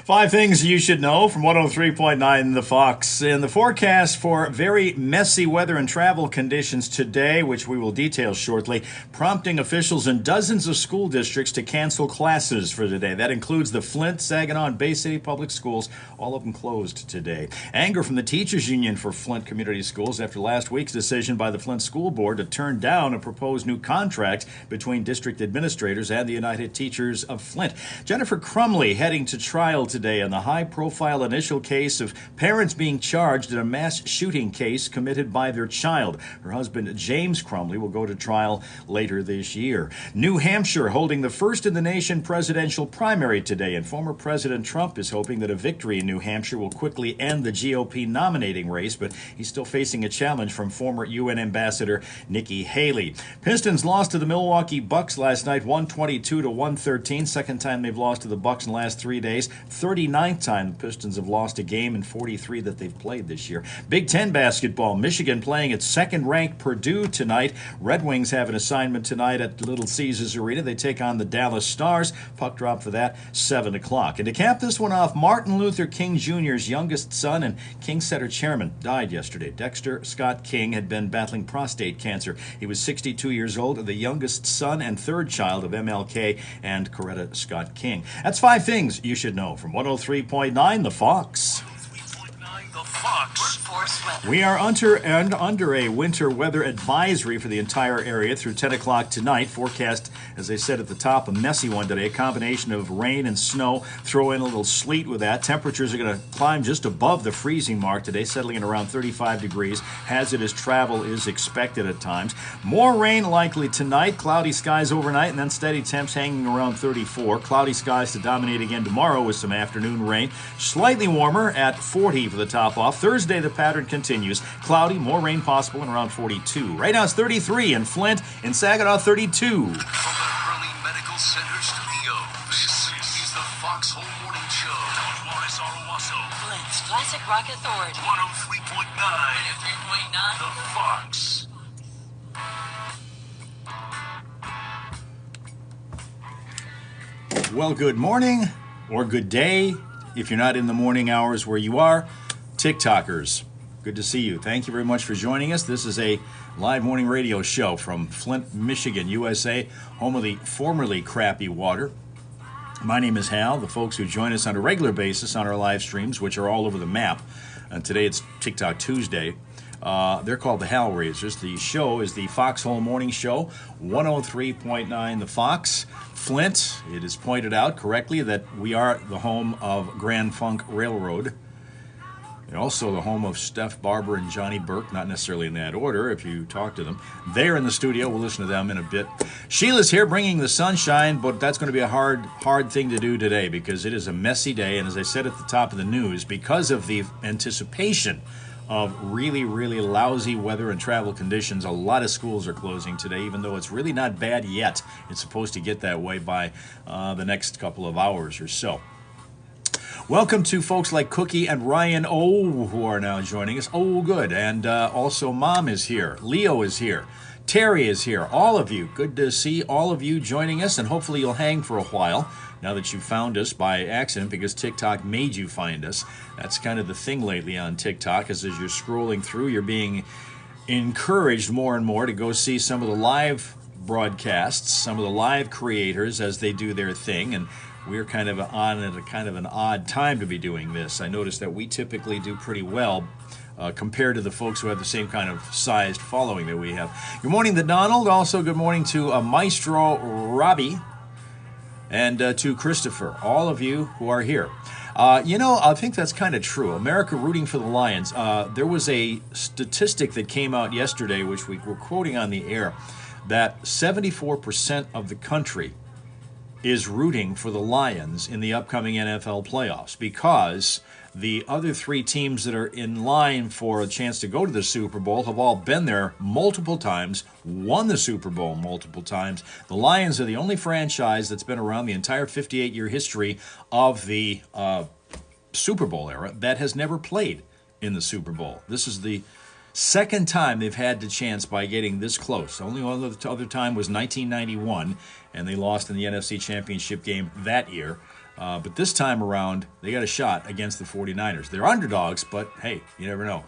Five things you should know from 103.9 The Fox. In the forecast for very messy weather and travel conditions today, which we will detail shortly, prompting officials in dozens of school districts to cancel classes for today. That includes the Flint, Saginaw, and Bay City Public Schools, all of them closed today. Anger from the Teachers Union for Flint Community Schools after last week's decision by the Flint School Board to turn down a proposed new contract between district administrators and the United Teachers of Flint. Jennifer Crumley heading to trial today in the high-profile initial case of parents being charged in a mass shooting case committed by their child. Her husband, James Crumley, will go to trial later this year. New Hampshire holding the first-in-the-nation presidential primary today, and former President Trump is hoping that a victory in New Hampshire will quickly end the GOP nominating race, but he's still facing a challenge from former UN Ambassador Nikki Haley. Pistons lost to the Milwaukee Bucks last night, 122 to 113. Second time they've lost to the Bucks in the last 3 days. 39th time the Pistons have lost a game in 43 that they've played this year. Big Ten basketball, Michigan playing at second-ranked Purdue tonight. Red Wings have an assignment tonight at Little Caesars Arena. They take on the Dallas Stars. Puck drop for that, 7 o'clock. And to cap this one off, Martin Luther King Jr.'s youngest son and King Center chairman died yesterday. Dexter Scott King had been battling prostate cancer. He was 62 years old, the youngest son and third child of MLK and Coretta Scott King. That's five things you should know from 103.9 The Fox. 103.9 The Fox. We are under a winter weather advisory for the entire area through 10 o'clock tonight. Forecast, as I said at the top, a messy one today. A combination of rain and snow. Throw in a little sleet with that. Temperatures are going to climb just above the freezing mark today, settling at around 35 degrees. Hazardous travel is expected at times. More rain likely tonight. Cloudy skies overnight, and then steady temps hanging around 34. Cloudy skies to dominate again tomorrow with some afternoon rain. Slightly warmer at 40 for the top off. Thursday, the pattern continues. Cloudy, more rain possible, and around 42. Right now it's 33 in Flint, in Saginaw 32. From the Hurley Medical Center studio, this is the Foxhole Morning Show. Juarez, Owasso. Flint's Classic Rock Authority. 103.9. 103.9. The Fox. Well, good morning or good day if you're not in the morning hours where you are. TikTokers, good to see you. Thank you very much for joining us. This is a live morning radio show from Flint, Michigan, USA, home of the formerly crappy water. My name is Hal. The folks who join us on a regular basis on our live streams, which are all over the map, and today it's TikTok Tuesday, they're called the Hal Raisers. The show is the Foxhole Morning Show, 103.9 The Fox. Flint, it is pointed out correctly that we are the home of Grand Funk Railroad. And also the home of Steph Barber and Johnny Burke, not necessarily in that order if you talk to them. They're in the studio. We'll listen to them in a bit. Sheila's here bringing the sunshine, but that's going to be a hard thing to do today because it is a messy day. And as I said at the top of the news, because of the anticipation of really, really lousy weather and travel conditions, a lot of schools are closing today, even though it's really not bad yet. It's supposed to get that way by the next couple of hours or so. Welcome to folks like Cookie and Ryan O, who are now joining us. Oh, good. And also Mom is here. Leo is here. Terry is here. All of you. Good to see all of you joining us, and hopefully you'll hang for a while now that you found us by accident because TikTok made you find us. That's kind of the thing lately on TikTok, is as you're scrolling through, you're being encouraged more and more to go see some of the live broadcasts, some of the live creators as they do their thing, and we're kind of on at a kind of an odd time to be doing this. I noticed that we typically do pretty well compared to the folks who have the same kind of sized following that we have. Good morning to Donald. Also, good morning to Maestro Robbie and to Christopher. All of you who are here. I think that's kind of true. America rooting for the Lions. There was a statistic that came out yesterday, which we were quoting on the air, that 74% of the country is rooting for the Lions in the upcoming NFL playoffs because the other three teams that are in line for a chance to go to the Super Bowl have all been there multiple times, won the Super Bowl multiple times. The Lions are the only franchise that's been around the entire 58-year history of the Super Bowl era that has never played in the Super Bowl. This is the Second time they've had the chance by getting this close. Only other time was 1991, and they lost in the NFC Championship game that year. But this time around, they got a shot against the 49ers. They're underdogs, but hey, you never know.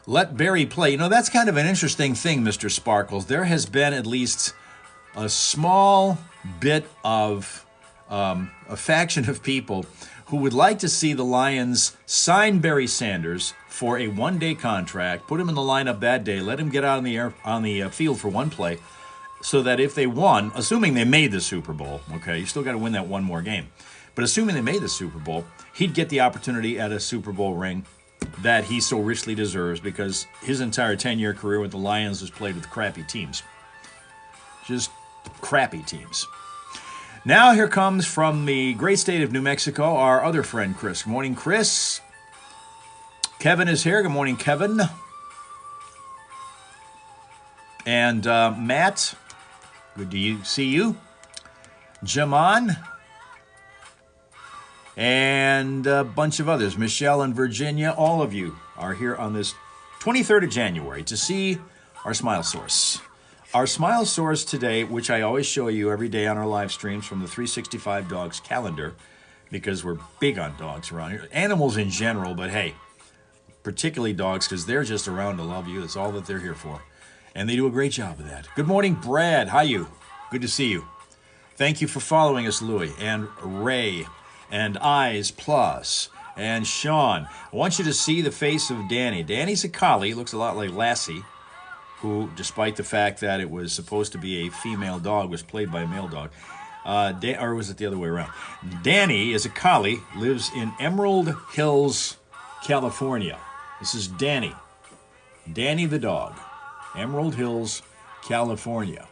Let Barry play. You know, that's kind of an interesting thing, Mr. Sparkles. There has been at least a small bit of a faction of people who would like to see the Lions sign Barry Sanders for a one-day contract, put him in the lineup that day, let him get out on the field for one play, so that if they won, assuming they made the Super Bowl, okay, you still got to win that one more game, but assuming they made the Super Bowl, he'd get the opportunity at a Super Bowl ring that he so richly deserves because his entire 10-year career with the Lions was played with crappy teams. Just crappy teams. Now here comes from the great state of New Mexico our other friend, Chris. Good morning, Chris. Kevin is here. Good morning, Kevin. And Matt, good to see you. Jaman. And a bunch of others. Michelle and Virginia, all of you are here on this 23rd of January to see our Smile Source. Our Smile Source today, which I always show you every day on our live streams from the 365 Dogs calendar, because we're big on dogs around here. Animals in general, but hey, particularly dogs, because they're just around to love you. That's all that they're here for. And they do a great job of that. Good morning, Brad. How you? Good to see you. Thank you for following us, Louie, and Ray, and Eyes Plus, and Sean. I want you to see the face of Danny. Danny's a collie. Looks a lot like Lassie, who, despite the fact that it was supposed to be a female dog, was played by a male dog. Or was it the other way around? Danny is a collie, lives in Emerald Hills, California. This is Danny. Danny the dog. Emerald Hills, California.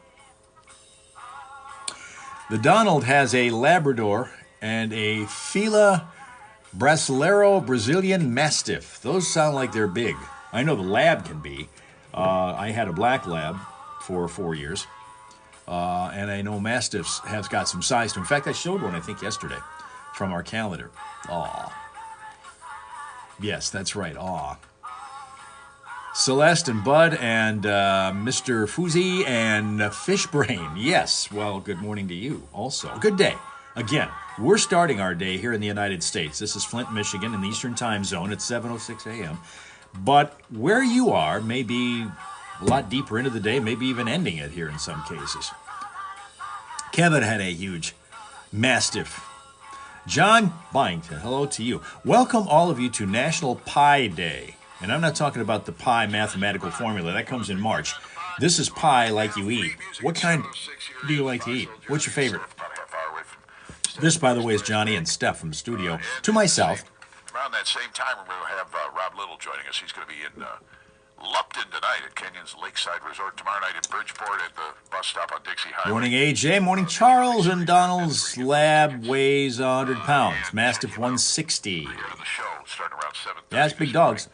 The Donald has a Labrador and a Fila Brasileiro Brazilian Mastiff. Those sound like they're big. I know the lab can be. I had a black lab for 4 years. And I know Mastiffs have got some size to them. In fact, I showed one, I think, yesterday from our calendar. Aw. Yes, that's right. Aw. Celeste and Bud and Mr. Fuzzy and Fishbrain. Yes. Well, good morning to you also. Good day. Again, we're starting our day here in the United States. This is Flint, Michigan, in the Eastern Time Zone at 7:06 a.m. But where you are may be a lot deeper into the day, maybe even ending it here in some cases. Kevin had a huge Mastiff. John Byington, hello to you. Welcome all of you to National Pie Day. And I'm not talking about the pie mathematical formula. That comes in March. This is pie like you eat. What kind do you like to eat? What's your favorite? This, by the way, is Johnny and Steph from the studio. To myself. Around that same time, we're going to have Rob Little joining us. He's going to be in Lupton tonight at Kenyon's Lakeside Resort. Tomorrow night at Bridgeport at the bus stop on Dixie Highway. Morning, AJ. Morning, Charles. And Donald's lab weighs 100 pounds. Mastiff 160. The show starting around 7:30. Yeah, it's big dogs.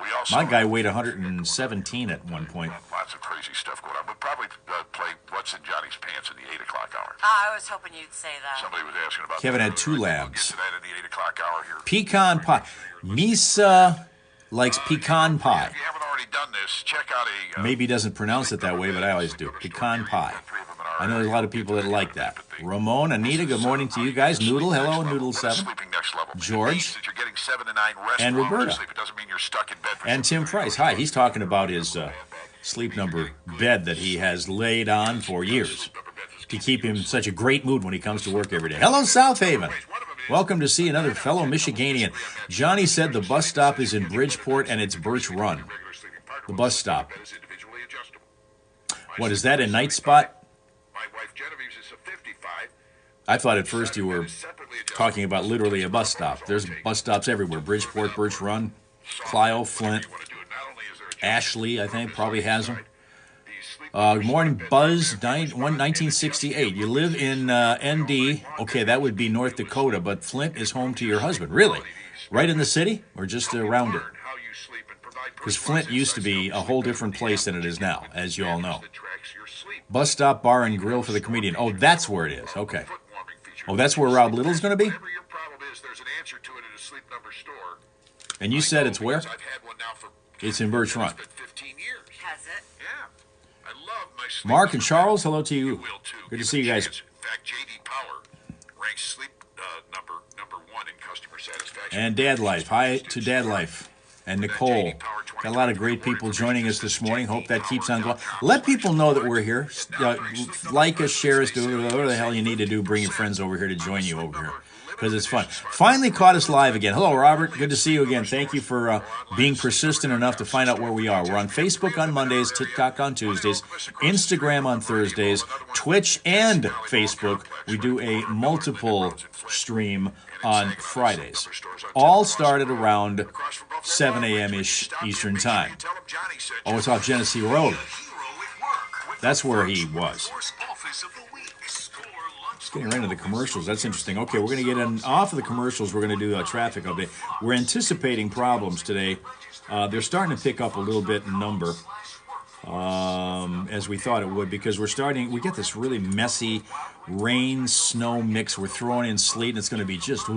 We also My guy weighed 117 at one point. Lots of crazy stuff going on. We'll probably play What's in Johnny's Pants in the 8 o'clock hour. I was hoping you'd say that. Somebody was asking about Kevin had 2 We'll labs. get to that in the 8 o'clock hour here. Pecan pie. Misa likes pecan pie. If you haven't already done this, check out a... Maybe he doesn't pronounce it that way, but I always do. Pecan pie. I know there's a lot of people that like that. Ramon, Anita, good morning to you guys. Noodle, hello, Noodle7. George. And Roberta. And Tim Price. Hi, he's talking about his Sleep Number bed that he has laid on for years to keep him in such a great mood when he comes to work every day. Hello, South Haven. Welcome to see another fellow Michiganian. Johnny said the bus stop is in Bridgeport and it's Birch Run. The bus stop. What, is that a night spot? I thought at first you were talking about literally a bus stop. There's bus stops everywhere. Bridgeport, Birch Run, Clio, Flint, Ashley, I think, probably has them. Good morning, Buzz, 1968. You live in ND. Okay, that would be North Dakota, but Flint is home to your husband. Really? Right in the city or just around it? Because Flint used to be a whole different place than it is now, as you all know. Bus stop, bar, and grill for the comedian. Oh, that's where it is. Okay. Oh, that's where Rob Little's going to be? And you said it's where? It's in Birch Run. has it. Yeah. I love my sleep. Mark and Charles, hello to you. will too. Good to Give see it you a guys. chance. In fact, J.D. Power ranks sleep number one in customer satisfaction. And Dad Life. Hi to Dad Life. And Nicole. Got a lot of great people joining us this morning. Hope that keeps on going. Let people know that we're here. Like us, share us, do whatever the hell you need to do. Bring your friends over here to join you over here, because it's fun. Finally caught us live again. Hello, Robert. Good to see you again. Thank you for being persistent enough to find out where we are. We're on Facebook on Mondays, TikTok on Tuesdays, Instagram on Thursdays, Twitch and Facebook. We do a multiple stream on Fridays. All started around 7 a.m.-ish Eastern Time. Oh, it's off Genesee Road. That's where he was. Just getting right into the commercials. That's interesting. Okay, we're going to get off of the commercials. We're going to do a traffic update. We're anticipating problems today. They're starting to pick up a little bit in number, as we thought it would, because we get this really messy rain-snow mix. We're throwing in sleet, and it's going to be just,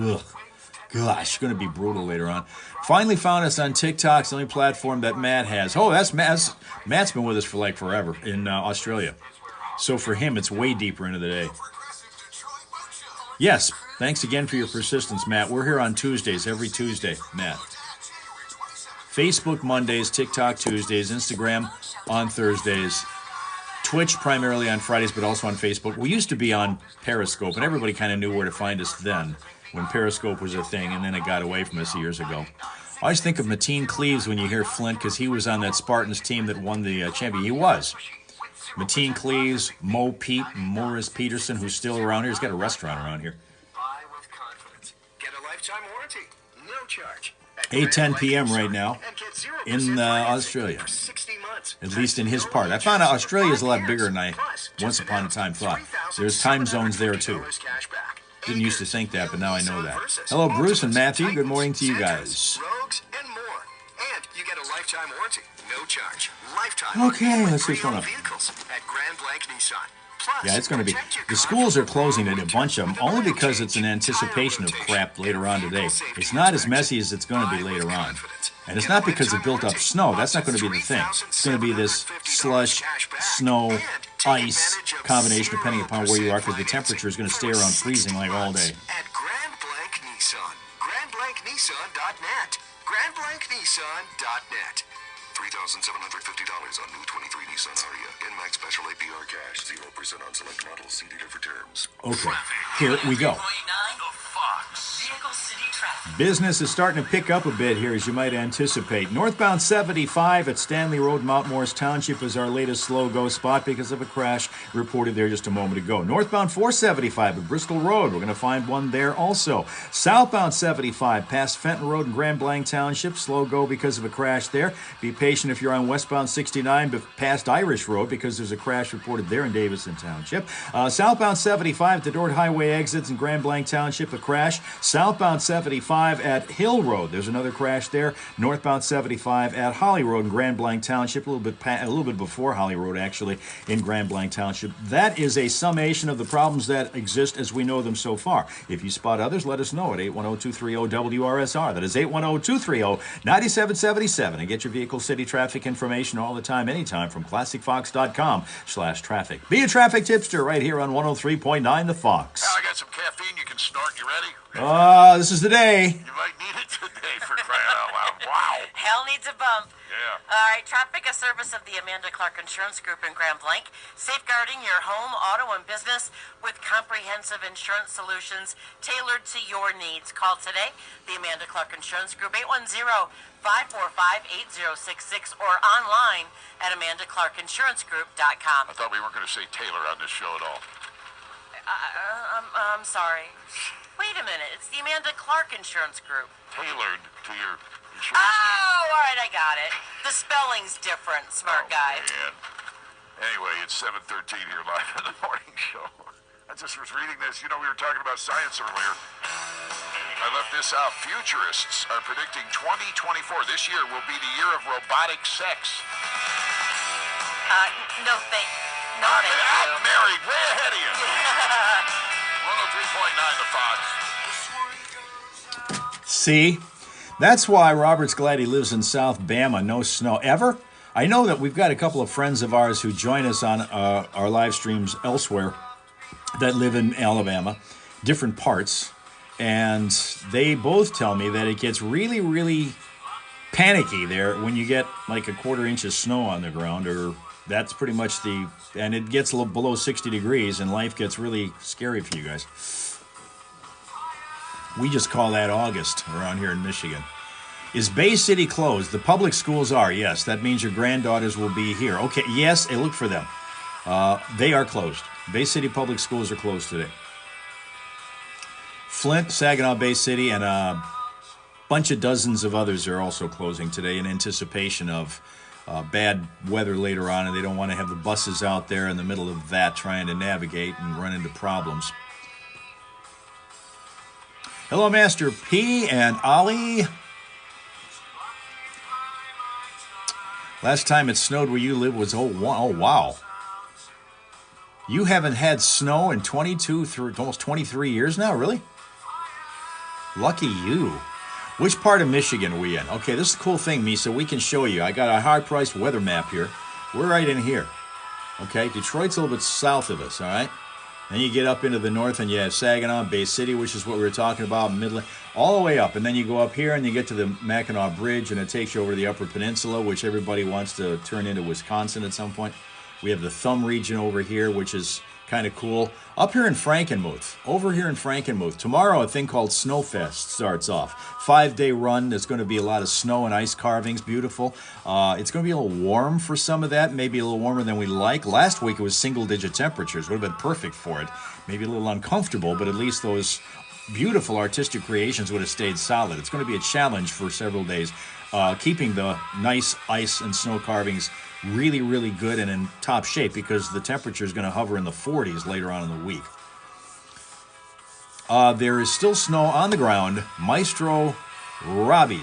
gosh, going to be brutal later on. Finally found us on TikTok. It's the only platform that Matt has. Oh, that's Matt. Matt's been with us for like forever in Australia. So for him, it's way deeper into the day. Yes, thanks again for your persistence, Matt. We're here on Tuesdays, every Tuesday, Matt. Facebook Mondays, TikTok Tuesdays, Instagram on Thursdays, Twitch primarily on Fridays, but also on Facebook. We used to be on Periscope, and everybody kind of knew where to find us then, when Periscope was a thing, and then it got away from us years ago. I always think of Mateen Cleaves when you hear Flint, because he was on that Spartans team that won the champion. He was. Mateen Cleaves, Mo Pete, Morris Peterson, who's still around here. He's got a restaurant around here. Buy with confidence. Get a lifetime warranty. No charge. 8:10 p.m. right now in Australia, at least in his part. I found out Australia is a lot bigger than I once upon a time thought. There's time zones there too. Didn't used to think that, but now I know that. Hello, Bruce and Matthew. Good morning to you guys. Rogues and more. And you get a lifetime warranty. No charge. Lifetime. Okay, let's see what's going on. Vehicles at Grand Blanc Nissan. Plus, Yeah, it's going to be. protect your The car schools are from closing at a warranty, bunch of them, only oil because it's in change, anticipation of tire crap rotation, later on and today. vehicle safety It's not as inspection. messy as it's going to be Buy later with on. confidence. And it's Get a not because of lifetime built up warranty. snow. That's not going to be the thing. It's going to be this slush, snow, ice combination, depending upon where you are, because the temperature is going to stay around freezing like all day. At Grand Blanc Nissan. GrandBlancNissan.net. GrandBlancNissan.net. $3,750 on new 23 Nissan Ariya. NMAX special APR cash. 0% on select models. See dealer for terms. Okay, here we go. Vehicle City Traffic. Business is starting to pick up a bit here, as you might anticipate. Northbound 75 at Stanley Road, Mount Morris Township is our latest slow-go spot because of a crash reported there just a moment ago. Northbound 475 at Bristol Road, we're going to find one there also. Southbound 75 past Fenton Road in Grand Blanc Township, slow-go because of a crash there. Be patient if you're on westbound 69 past Irish Road, because there's a crash reported there in Davison Township. Southbound 75 at the Dort Highway exits in Grand Blanc Township, a crash. Southbound 75 at Hill Road, there's another crash there. Northbound 75 at Holly Road in Grand Blanc Township, a little bit before Holly Road actually in Grand Blanc Township. That is a summation of the problems that exist as we know them so far. If you spot others, let us know at 810-230-WRSR. That is 810-230-9777. And get your Vehicle City traffic information all the time, anytime from ClassicFox.com/traffic. Be a traffic tipster right here on 103.9 The Fox. Al, I got some caffeine you can snort. You ready? This is the day. You might need it today for crying out loud. Wow. Hell needs a bump. Yeah. All right, traffic, a service of the Amanda Clark Insurance Group in Grand Blanc, safeguarding your home, auto, and business with comprehensive insurance solutions tailored to your needs. Call today, the Amanda Clark Insurance Group, 810-545-8066, or online at AmandaClarkInsuranceGroup.com. I thought we weren't going to say Taylor on this show at all. I'm sorry. Wait a minute, it's the Amanda Clark Insurance Group. Tailored to your insurance needs. Oh, all right, I got it. The spelling's different, smart guy. Man. Anyway, it's 7:13 here live in the morning show. I just was reading this. You know, we were talking about science earlier. I left this out. Futurists are predicting 2024. This year will be the year of robotic sex. No thank you. I'm married. Way ahead of you. 103.9 The Fox. See? That's why Robert's glad he lives in South Bama. No snow. Ever? I know that we've got a couple of friends of ours who join us on our live streams elsewhere that live in Alabama, different parts, and they both tell me that it gets really, really panicky there when you get like a quarter inch of snow on the ground, or that's pretty much and it gets a little below 60 degrees, and life gets really scary for you guys. We just call that August around here in Michigan. Is Bay City closed? The public schools are, yes. That means your granddaughters will be here. Okay, yes, hey, look for them. They are closed. Bay City public schools are closed today. Flint, Saginaw Bay City, and a bunch of dozens of others are also closing today in anticipation of bad weather later on, and they don't want to have the buses out there in the middle of that trying to navigate and run into problems. Hello, Master P and Ollie. Last time it snowed where you live was, oh wow. You haven't had snow in 22 through almost 23 years now, really? Lucky you. Which part of Michigan are we in? Okay, this is the cool thing, Misa. We can show you. I got a high-priced weather map here. We're right in here. Okay, Detroit's a little bit south of us, all right? Then you get up into the north and you have Saginaw, Bay City, which is what we were talking about, Midland, all the way up. And then you go up here and you get to the Mackinac Bridge, and it takes you over to the Upper Peninsula, which everybody wants to turn into Wisconsin at some point. We have the Thumb region over here, which is kind of cool. Up here in Frankenmuth, over here in Frankenmuth, tomorrow a thing called Snowfest starts off. 5-day run. There's going to be a lot of snow and ice carvings. Beautiful. It's going to be a little warm for some of that, maybe a little warmer than we like. Last week it was single-digit temperatures. Would have been perfect for it. Maybe a little uncomfortable, but at least those beautiful artistic creations would have stayed solid. It's going to be a challenge for several days, keeping the nice ice and snow carvings really, really good and in top shape, because the temperature is going to hover in the 40s later on in the week. There is still snow on the ground. Maestro Robbie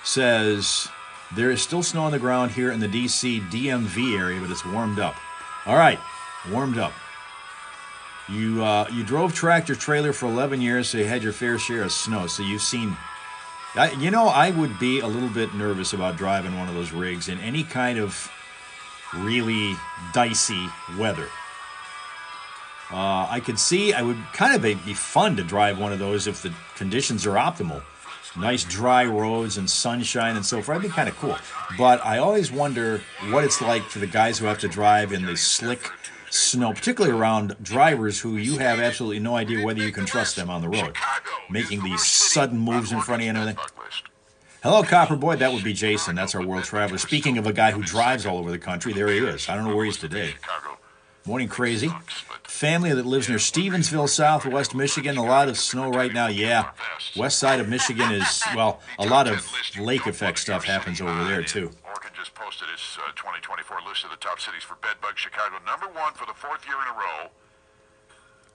says there is still snow on the ground here in the D.C. DMV area, but it's warmed up. All right, warmed up. You drove tractor trailer for 11 years, so you had your fair share of snow. So you've seen. I would be a little bit nervous about driving one of those rigs in any kind of really dicey weather. I could see I would kind of be fun to drive one of those if the conditions are optimal. Nice dry roads and sunshine and so forth. That'd be kind of cool. But I always wonder what it's like for the guys who have to drive in the slick snow, particularly around drivers who you have absolutely no idea whether you can trust them on the road, making these sudden moves in front of you and everything. Hello, Copper Boy. That would be Jason. That's our world traveler. Speaking of a guy who drives all over the country, there he is. I don't know where he is today. Morning Crazy. Family that lives near Stevensville, Southwest Michigan. A lot of snow right now. Yeah. West side of Michigan is, well, a lot of lake effect stuff happens over there, too. Oregon just posted its 2024 list of the top cities for bedbugs. Chicago, #1 for the 4th year in a row.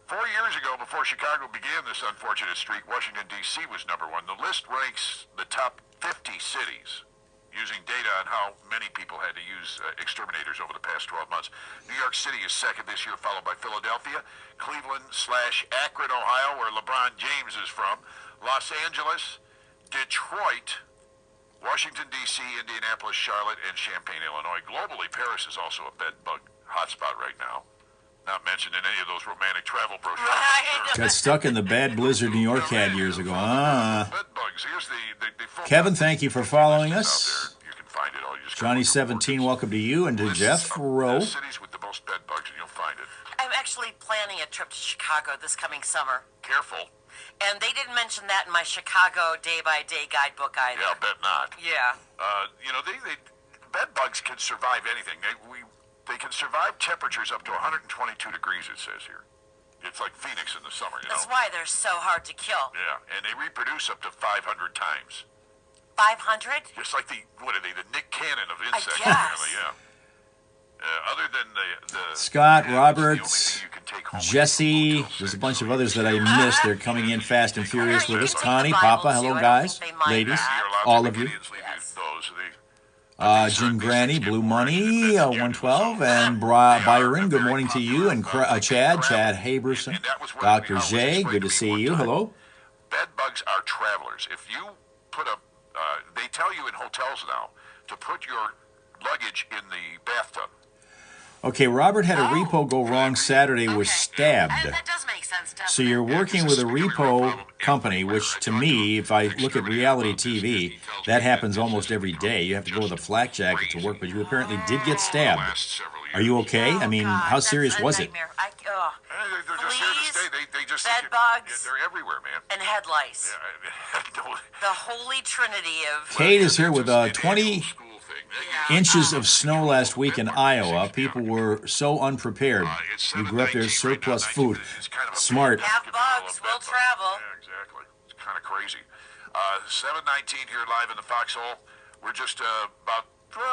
4 years ago, before Chicago began this unfortunate streak, Washington, D.C. was #1. The list ranks the top 50 cities using data on how many people had to use exterminators over the past 12 months. New York City is second this year, followed by Philadelphia, Cleveland/Akron, Ohio, where LeBron James is from, Los Angeles, Detroit, Washington, D.C., Indianapolis, Charlotte, and Champaign, Illinois. Globally, Paris is also a bedbug hotspot right now. Not mentioned in any of those romantic travel brochures. Right. Got stuck in the bad blizzard New York had years ago. Bedbugs. Here's the full Kevin, thank you for following us. out there. You can find it all. You just Johnny gotta look 17, for welcome to you, and to lists Jeff of Rowe. the cities with the most bedbugs, and you'll find it. I'm actually planning a trip to Chicago this coming summer. Careful. And they didn't mention that in my Chicago day-by-day guidebook either. Yeah, I'll bet not. Yeah. Bedbugs can survive anything. They can survive temperatures up to 122 degrees, it says here. It's like Phoenix in the summer, you know. That's why they're so hard to kill. Yeah, and they reproduce up to 500 times. 500? Just like the Nick Cannon of insects, guess. apparently, yeah. Other than the Scott, the Roberts, only thing you can take home with you Jesse, until there's a 6, bunch so of you others can that I take missed. They're coming in fast and furious with us. You can Connie, take the Bible Papa, hello, too. I don't guys, think they mind ladies, that. You're allowed all to of you. Canadians leave Yes. those. Jim Granny, Blue Money, 112, and Byron, good morning to you, and Chad Haberson, Dr. J, good to see you, hello. Bedbugs are travelers. If you put they tell you in hotels now to put your luggage in the bathtub. Okay, Robert had a repo go wrong Saturday, was stabbed. That does make sense, doesn't So you're it? working with a repo company, which to me, if I look at reality TV, that happens almost every day. You have to go with a flak jacket to work, but you apparently did get stabbed. Are you okay? I mean, how serious was it? Nightmare. They're just here to stay. They just bed bugs, they're everywhere, man. and head lice. Yeah, The holy trinity of... Kate is here with 20 inches of snow last week in Iowa. People were so unprepared. You grew up there, surplus food. Smart. Have bugs, will travel. Yeah, exactly. It's kind of crazy. 7:19 here live in the Foxhole. We're just about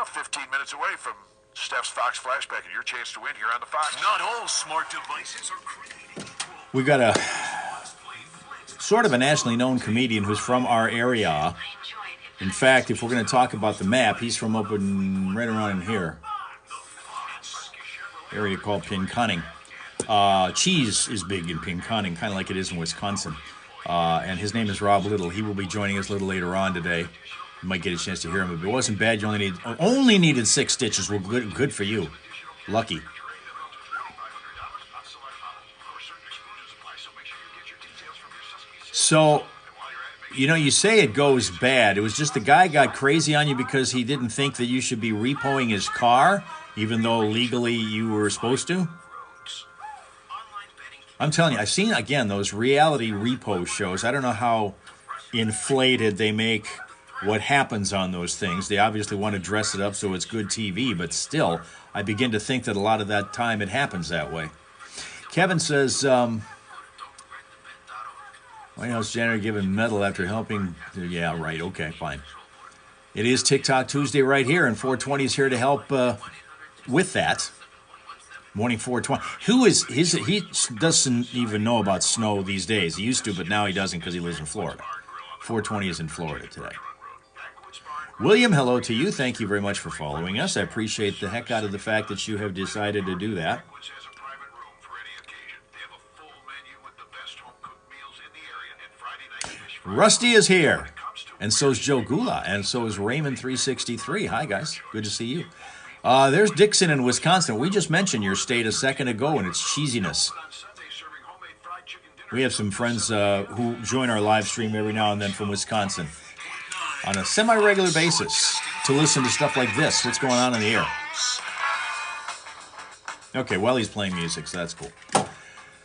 15 minutes away from Steph's Fox Flashback and your chance to win here on the Fox. Not all smart devices are created equal. We got a sort of a nationally known comedian who's from our area. In fact, if we're going to talk about the map, he's from up in, right around in here. Area called Pinconning. Cheese is big in Pinconning, kind of like it is in Wisconsin. And his name is Rob Little. He will be joining us a little later on today. You might get a chance to hear him. If it wasn't bad, you only needed 6 stitches. Well, good for you. Lucky. So, you say it goes bad. It was just the guy got crazy on you because he didn't think that you should be repoing his car, even though legally you were supposed to. I'm telling you, I've seen, again, those reality repo shows. I don't know how inflated they make what happens on those things. They obviously want to dress it up so it's good TV, but still, I begin to think that a lot of that time it happens that way. Kevin says, White House janitor given medal after helping. Yeah, right. Okay, fine. It is TikTok Tuesday right here, and 420 is here to help with that. Morning 420. He doesn't even know about snow these days. He used to, but now he doesn't because he lives in Florida. 420 is in Florida today. William, hello to you. Thank you very much for following us. I appreciate the heck out of the fact that you have decided to do that. Rusty is here, and so is Joe Gula, and so is Raymond363. Hi, guys. Good to see you. There's Dixon in Wisconsin. We just mentioned your state a second ago, and its cheesiness. We have some friends who join our live stream every now and then from Wisconsin on a semi-regular basis to listen to stuff like this. What's going on in the air? Okay, well, he's playing music, so that's cool.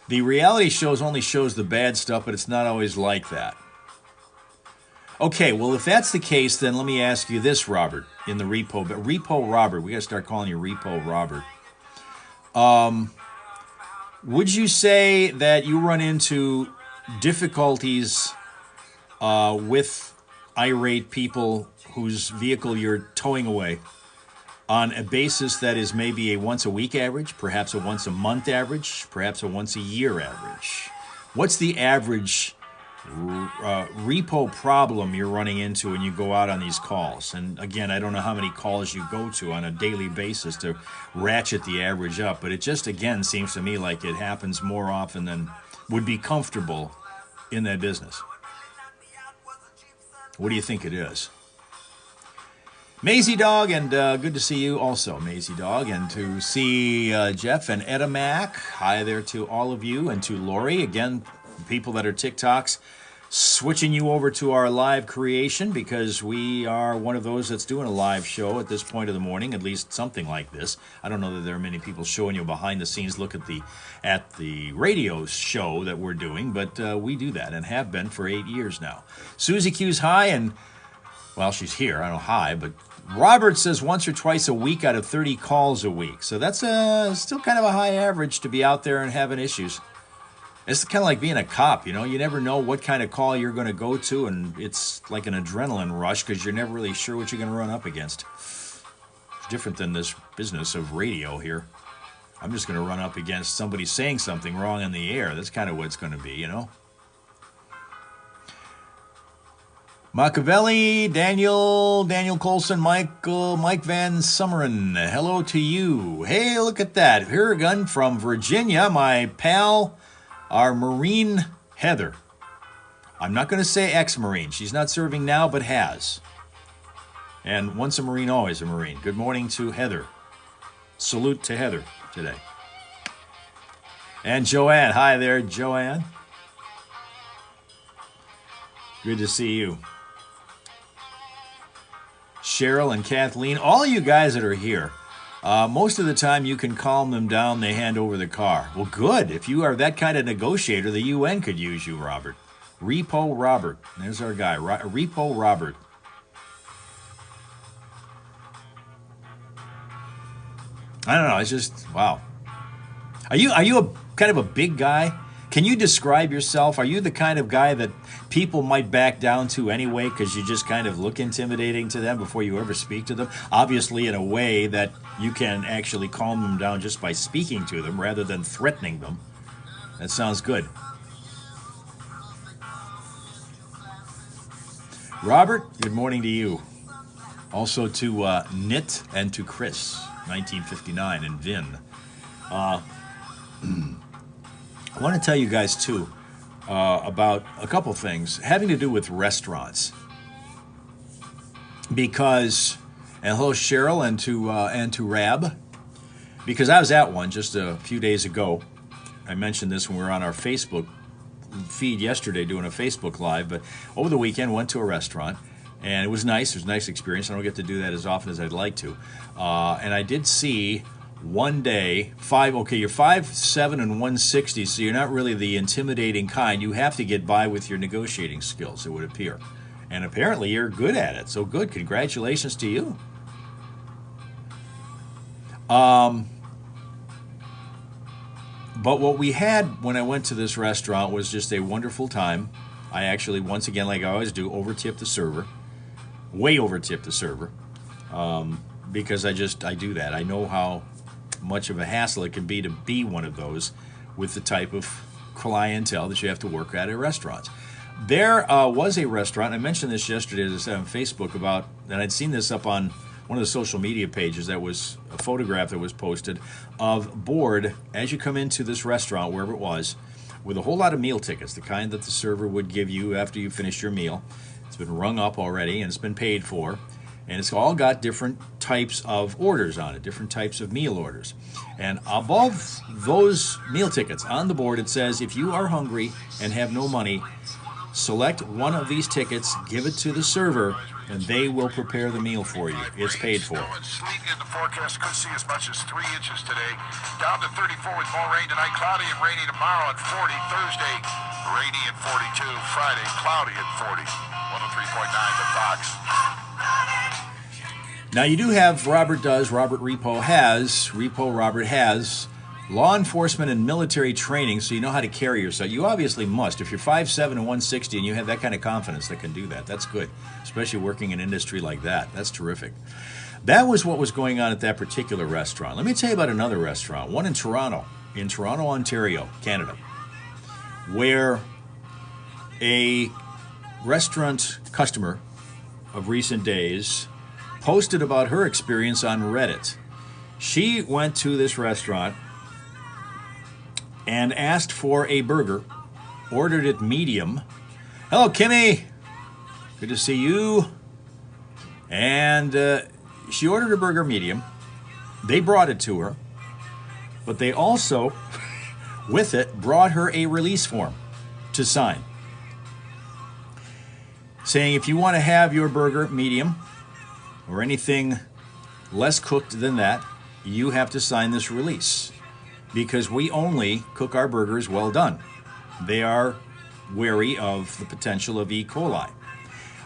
The reality shows only shows the bad stuff, but it's not always like that. Okay, well, if that's the case, then let me ask you this, Robert, in the repo. But Repo Robert, we got to start calling you Repo Robert. Would you say that you run into difficulties with irate people whose vehicle you're towing away on a basis that is maybe a once-a-week average, perhaps a once-a-month average, perhaps a once-a-year average? What's the average repo problem you're running into when you go out on these calls? And again, I don't know how many calls you go to on a daily basis to ratchet the average up, but it just, again, seems to me like it happens more often than would be comfortable in that business. What do you think it is? Maisie Dog, and good to see you also, Maisie Dog, and to see Jeff and Etta Mac. Hi there to all of you, and to Lori. Again, people that are TikToks, switching you over to our live creation because we are one of those that's doing a live show at this point of the morning, at least something like this. I don't know that there are many people showing you behind the scenes look at the radio show that we're doing, but we do that and have been for 8 years now. Susie Q's hi, and well, she's here. I don't know hi, but Robert says once or twice a week out of 30 calls a week. So that's still kind of a high average to be out there and having issues. It's kind of like being a cop, you know. You never know what kind of call you're going to go to, and it's like an adrenaline rush because you're never really sure what you're going to run up against. It's different than this business of radio here. I'm just going to run up against somebody saying something wrong in the air. That's kind of what it's going to be, you know. Machiavelli, Daniel Colson, Mike Van Summeren, hello to you. Hey, look at that. Here again from Virginia, my pal, our Marine Heather. I'm not going to say ex-Marine. She's not serving now, but has. And once a Marine, always a Marine. Good morning to Heather. Salute to Heather today. And Joanne. Hi there, Joanne. Good to see you. Cheryl and Kathleen, all of you guys that are here, most of the time you can calm them down, they hand over the car. Well, good. If you are that kind of negotiator, the UN could use you, Robert. Repo Robert. There's our guy, Repo Robert. I don't know. It's just, wow. Are you a kind of a big guy? Can you describe yourself? Are you the kind of guy that people might back down to anyway because you just kind of look intimidating to them before you ever speak to them? Obviously in a way that you can actually calm them down just by speaking to them rather than threatening them. That sounds good. Robert, good morning to you. Also to Knit and to Chris, 1959, and Vin. I want to tell you guys, too, about a couple things having to do with restaurants. Because, and hello, Cheryl, and to Rab, because I was at one just a few days ago. I mentioned this when we were on our Facebook feed yesterday doing a Facebook Live, but over the weekend went to a restaurant, and it was nice. It was a nice experience. I don't get to do that as often as I'd like to. And I did see one day, you're 5'7" and 160, so you're not really the intimidating kind. You have to get by with your negotiating skills, it would appear. And apparently you're good at it, so good. Congratulations to you. But what we had when I went to this restaurant was just a wonderful time. I actually, once again, like I always do, over-tip the server. Way over-tip the server. Because I do that. I know how much of a hassle it can be to be one of those with the type of clientele that you have to work at restaurants. There was a restaurant, I mentioned this yesterday, as I said on Facebook, and I'd seen this up on one of the social media pages, that was a photograph that was posted of board as you come into this restaurant, wherever it was, with a whole lot of meal tickets, the kind that the server would give you after you finish your meal. It's been rung up already and it's been paid for. And it's all got different types of orders on it, different types of meal orders. And above those meal tickets on the board, it says, if you are hungry and have no money, select one of these tickets, give it to the server, and they will prepare the meal for you. It's paid for. Snow and sleet in the forecast. Could see as much as 3 inches today. Down to 34 with more rain tonight. Cloudy and rainy tomorrow at 40. Thursday, rainy at 42. Friday, cloudy at 40. 103.9 the Fox. Now you do have, Robert has law enforcement and military training, so you know how to carry yourself. You obviously must. If you're 5'7" and 160 and you have that kind of confidence that can do that, that's good, especially working in an industry like that. That's terrific. That was what was going on at that particular restaurant. Let me tell you about another restaurant, one in Toronto, Ontario, Canada, where a restaurant customer of recent days posted about her experience on Reddit. She went to this restaurant and asked for a burger, ordered it medium. Hello, Kimmy. Good to see you. And she ordered a burger medium. They brought it to her, but they also, with it, brought her a release form to sign, saying if you want to have your burger medium or anything less cooked than that, you have to sign this release, because we only cook our burgers well done. They are wary of the potential of E. coli.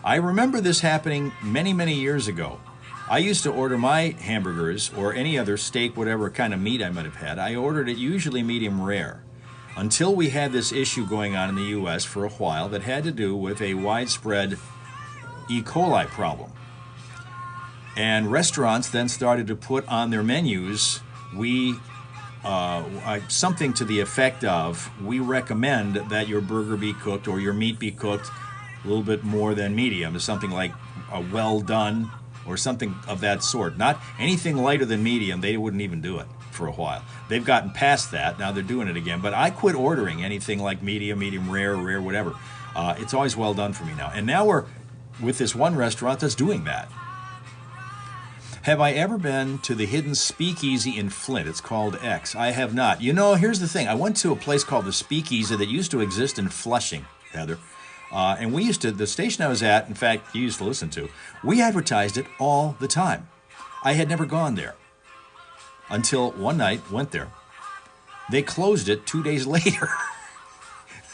I remember this happening many, many years ago. I used to order my hamburgers or any other steak, whatever kind of meat I might have had. I ordered it usually medium rare, until we had this issue going on in the U.S. for a while that had to do with a widespread E. coli problem. And restaurants then started to put on their menus, something to the effect of, we recommend that your burger be cooked or your meat be cooked a little bit more than medium, something like a well done or something of that sort. Not anything lighter than medium, they wouldn't even do it for a while. They've gotten past that, now they're doing it again. But I quit ordering anything like medium, medium rare, whatever. It's always well done for me now. And now we're with this one restaurant that's doing that. Have I ever been to the hidden speakeasy in Flint? It's called X. I have not. You know, here's the thing. I went to a place called the Speakeasy that used to exist in Flushing, Heather. And we used to, the station I was at, in fact, you used to listen to, we advertised it all the time. I had never gone there until one night, went there. They closed it 2 days later.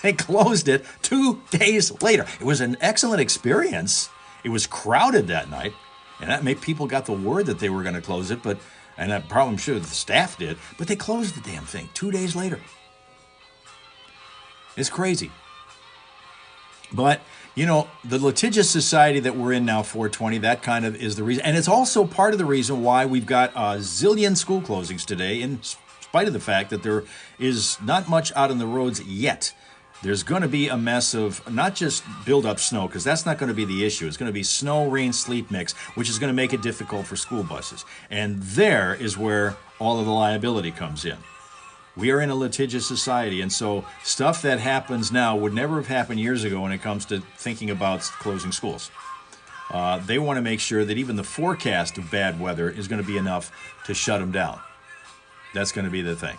They closed it 2 days later. It was an excellent experience. It was crowded that night. And that made people got the word that they were going to close it, and I'm probably sure the staff did, but they closed the damn thing 2 days later. It's crazy. But, you know, the litigious society that we're in now, 420, that kind of is the reason. And it's also part of the reason why we've got a zillion school closings today, in spite of the fact that there is not much out on the roads yet. There's going to be a mess of not just build-up snow, because that's not going to be the issue. It's going to be snow, rain, sleet mix, which is going to make it difficult for school buses. And there is where all of the liability comes in. We are in a litigious society, and so stuff that happens now would never have happened years ago when it comes to thinking about closing schools. They want to make sure that even the forecast of bad weather is going to be enough to shut them down. That's going to be the thing.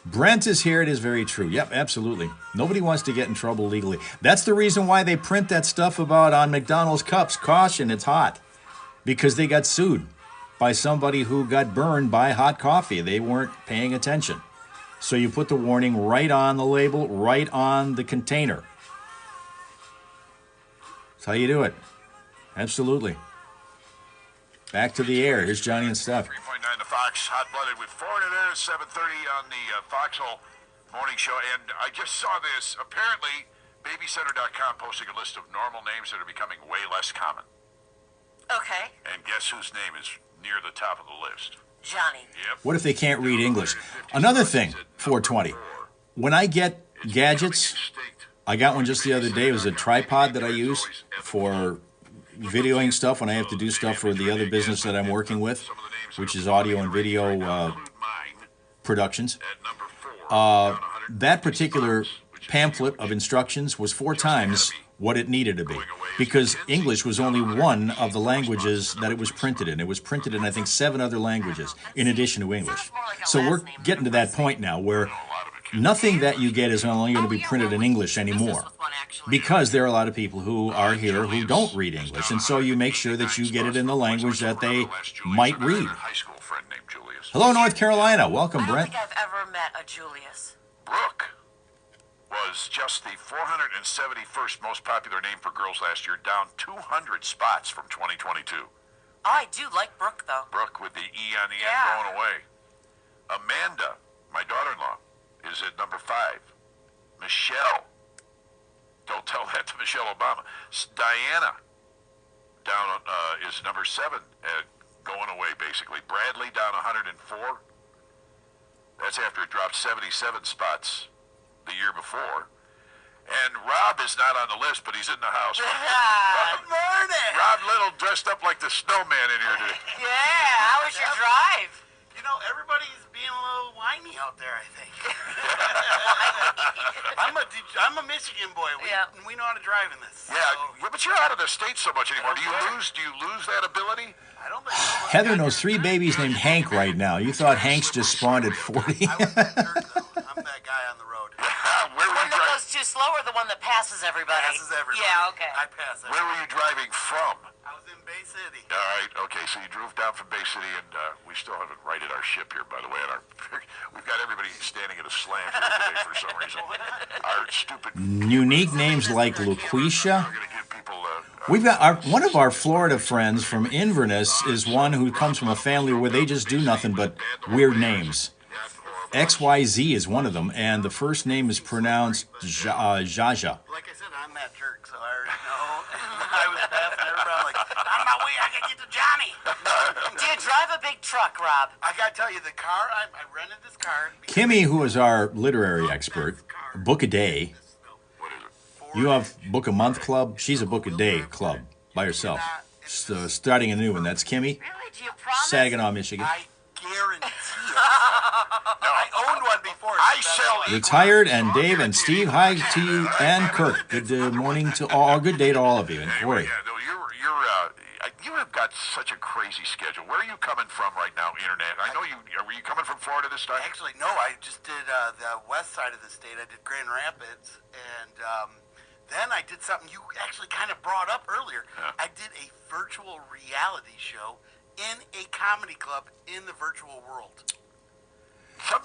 Brent is here. It is very true. Yep, absolutely. Nobody wants to get in trouble legally. That's the reason why they print that stuff about on McDonald's cups, caution, it's hot. Because they got sued by somebody who got burned by hot coffee. They weren't paying attention. So you put the warning right on the label, right on the container. That's how you do it. Absolutely. Back to the air. Here's Johnny and Steph. 3.9 the Fox, hot-blooded with Florida there at 7:30 on the Foxhole Morning Show. And I just saw this. Apparently, BabyCenter.com posting a list of normal names that are becoming way less common. Okay. And guess whose name is near the top of the list? Johnny. Yep. What if they can't read English? Another thing, 420. When I get gadgets, I got one just the other day. It was a tripod that I use for videoing stuff when I have to do stuff for the other business that I'm working with, which is audio and video productions. That particular pamphlet of instructions was 4 times what it needed to be, because English was only one of the languages that it was printed in. It was printed in, I think, 7 other languages in addition to English. So we're getting to that point now where nothing that you get is only going to be printed in English anymore, because there are a lot of people who are here who don't read English, and so you make sure that you get it in the language that they might read. Hello, North Carolina. Welcome, Brent. I don't think I've ever met a Julius. Brooke was just the 471st most popular name for girls last year, down 200 spots from 2022. Oh, I do like Brooke, though. Brooke with the E on the end Yeah. going away. Amanda, my daughter-in-law, is at number 5. Michelle, don't tell that to Michelle Obama. Diana, down is number 7, going away basically. Bradley down 104. That's after it dropped 77 spots the year before. And Rob is not on the list, but he's in the house. Rob Little dressed up like the snowman in here today. Yeah, how was your drive? You know, everybody's being a little whiny out there, I think. I'm a Michigan boy. We know how to drive in this. Yeah, So, but you're out of the state so much anymore. Do you lose that ability? I don't think so. Heather knows 3 babies named Hank right now. You thought Hank's just spawned at 40? I was that jerk, though. I'm that guy on the road. Where The were one you that driving? goes too slow, or the one that passes everybody? Passes everybody. Yeah, okay. I pass Where were you driving from? I was in Bay City. All right, okay, so you drove down from Bay City, and we still haven't righted our ship here, by the way. And we've got everybody standing at a slant here today for some reason. Our stupid... Unique names like Lucretia. We're going to give people... We've got one of our Florida friends from Inverness is one who comes from a family where they just do nothing but weird names. XYZ is one of them, and the first name is pronounced Jaja. Like I said, I'm that jerk, so I already know. I was passing everybody. I'm like, on my way, I gotta get to Johnny. Do you drive a big truck, Rob? I gotta tell you, the car, I rented this car. Kimmy, who is our literary expert, book a day. You have book a month club. She's a book a day club by herself. So starting a new one. That's Kimmy, Really? Do you promise? Saginaw, Michigan. I guarantee it. I owned one before. I sell it. Retired, and Dave and Steve, hi to you, and Kirk. Good morning to all. Good day to all of you, and Corey. Yeah, no, you have got such a crazy schedule. Where are you coming from right now, Internet? I know were you coming from Florida this time? Actually, no. I just did the west side of the state. I did Grand Rapids, and then I did something you actually kind of brought up earlier. Yeah. I did a virtual reality show in a comedy club in the virtual world.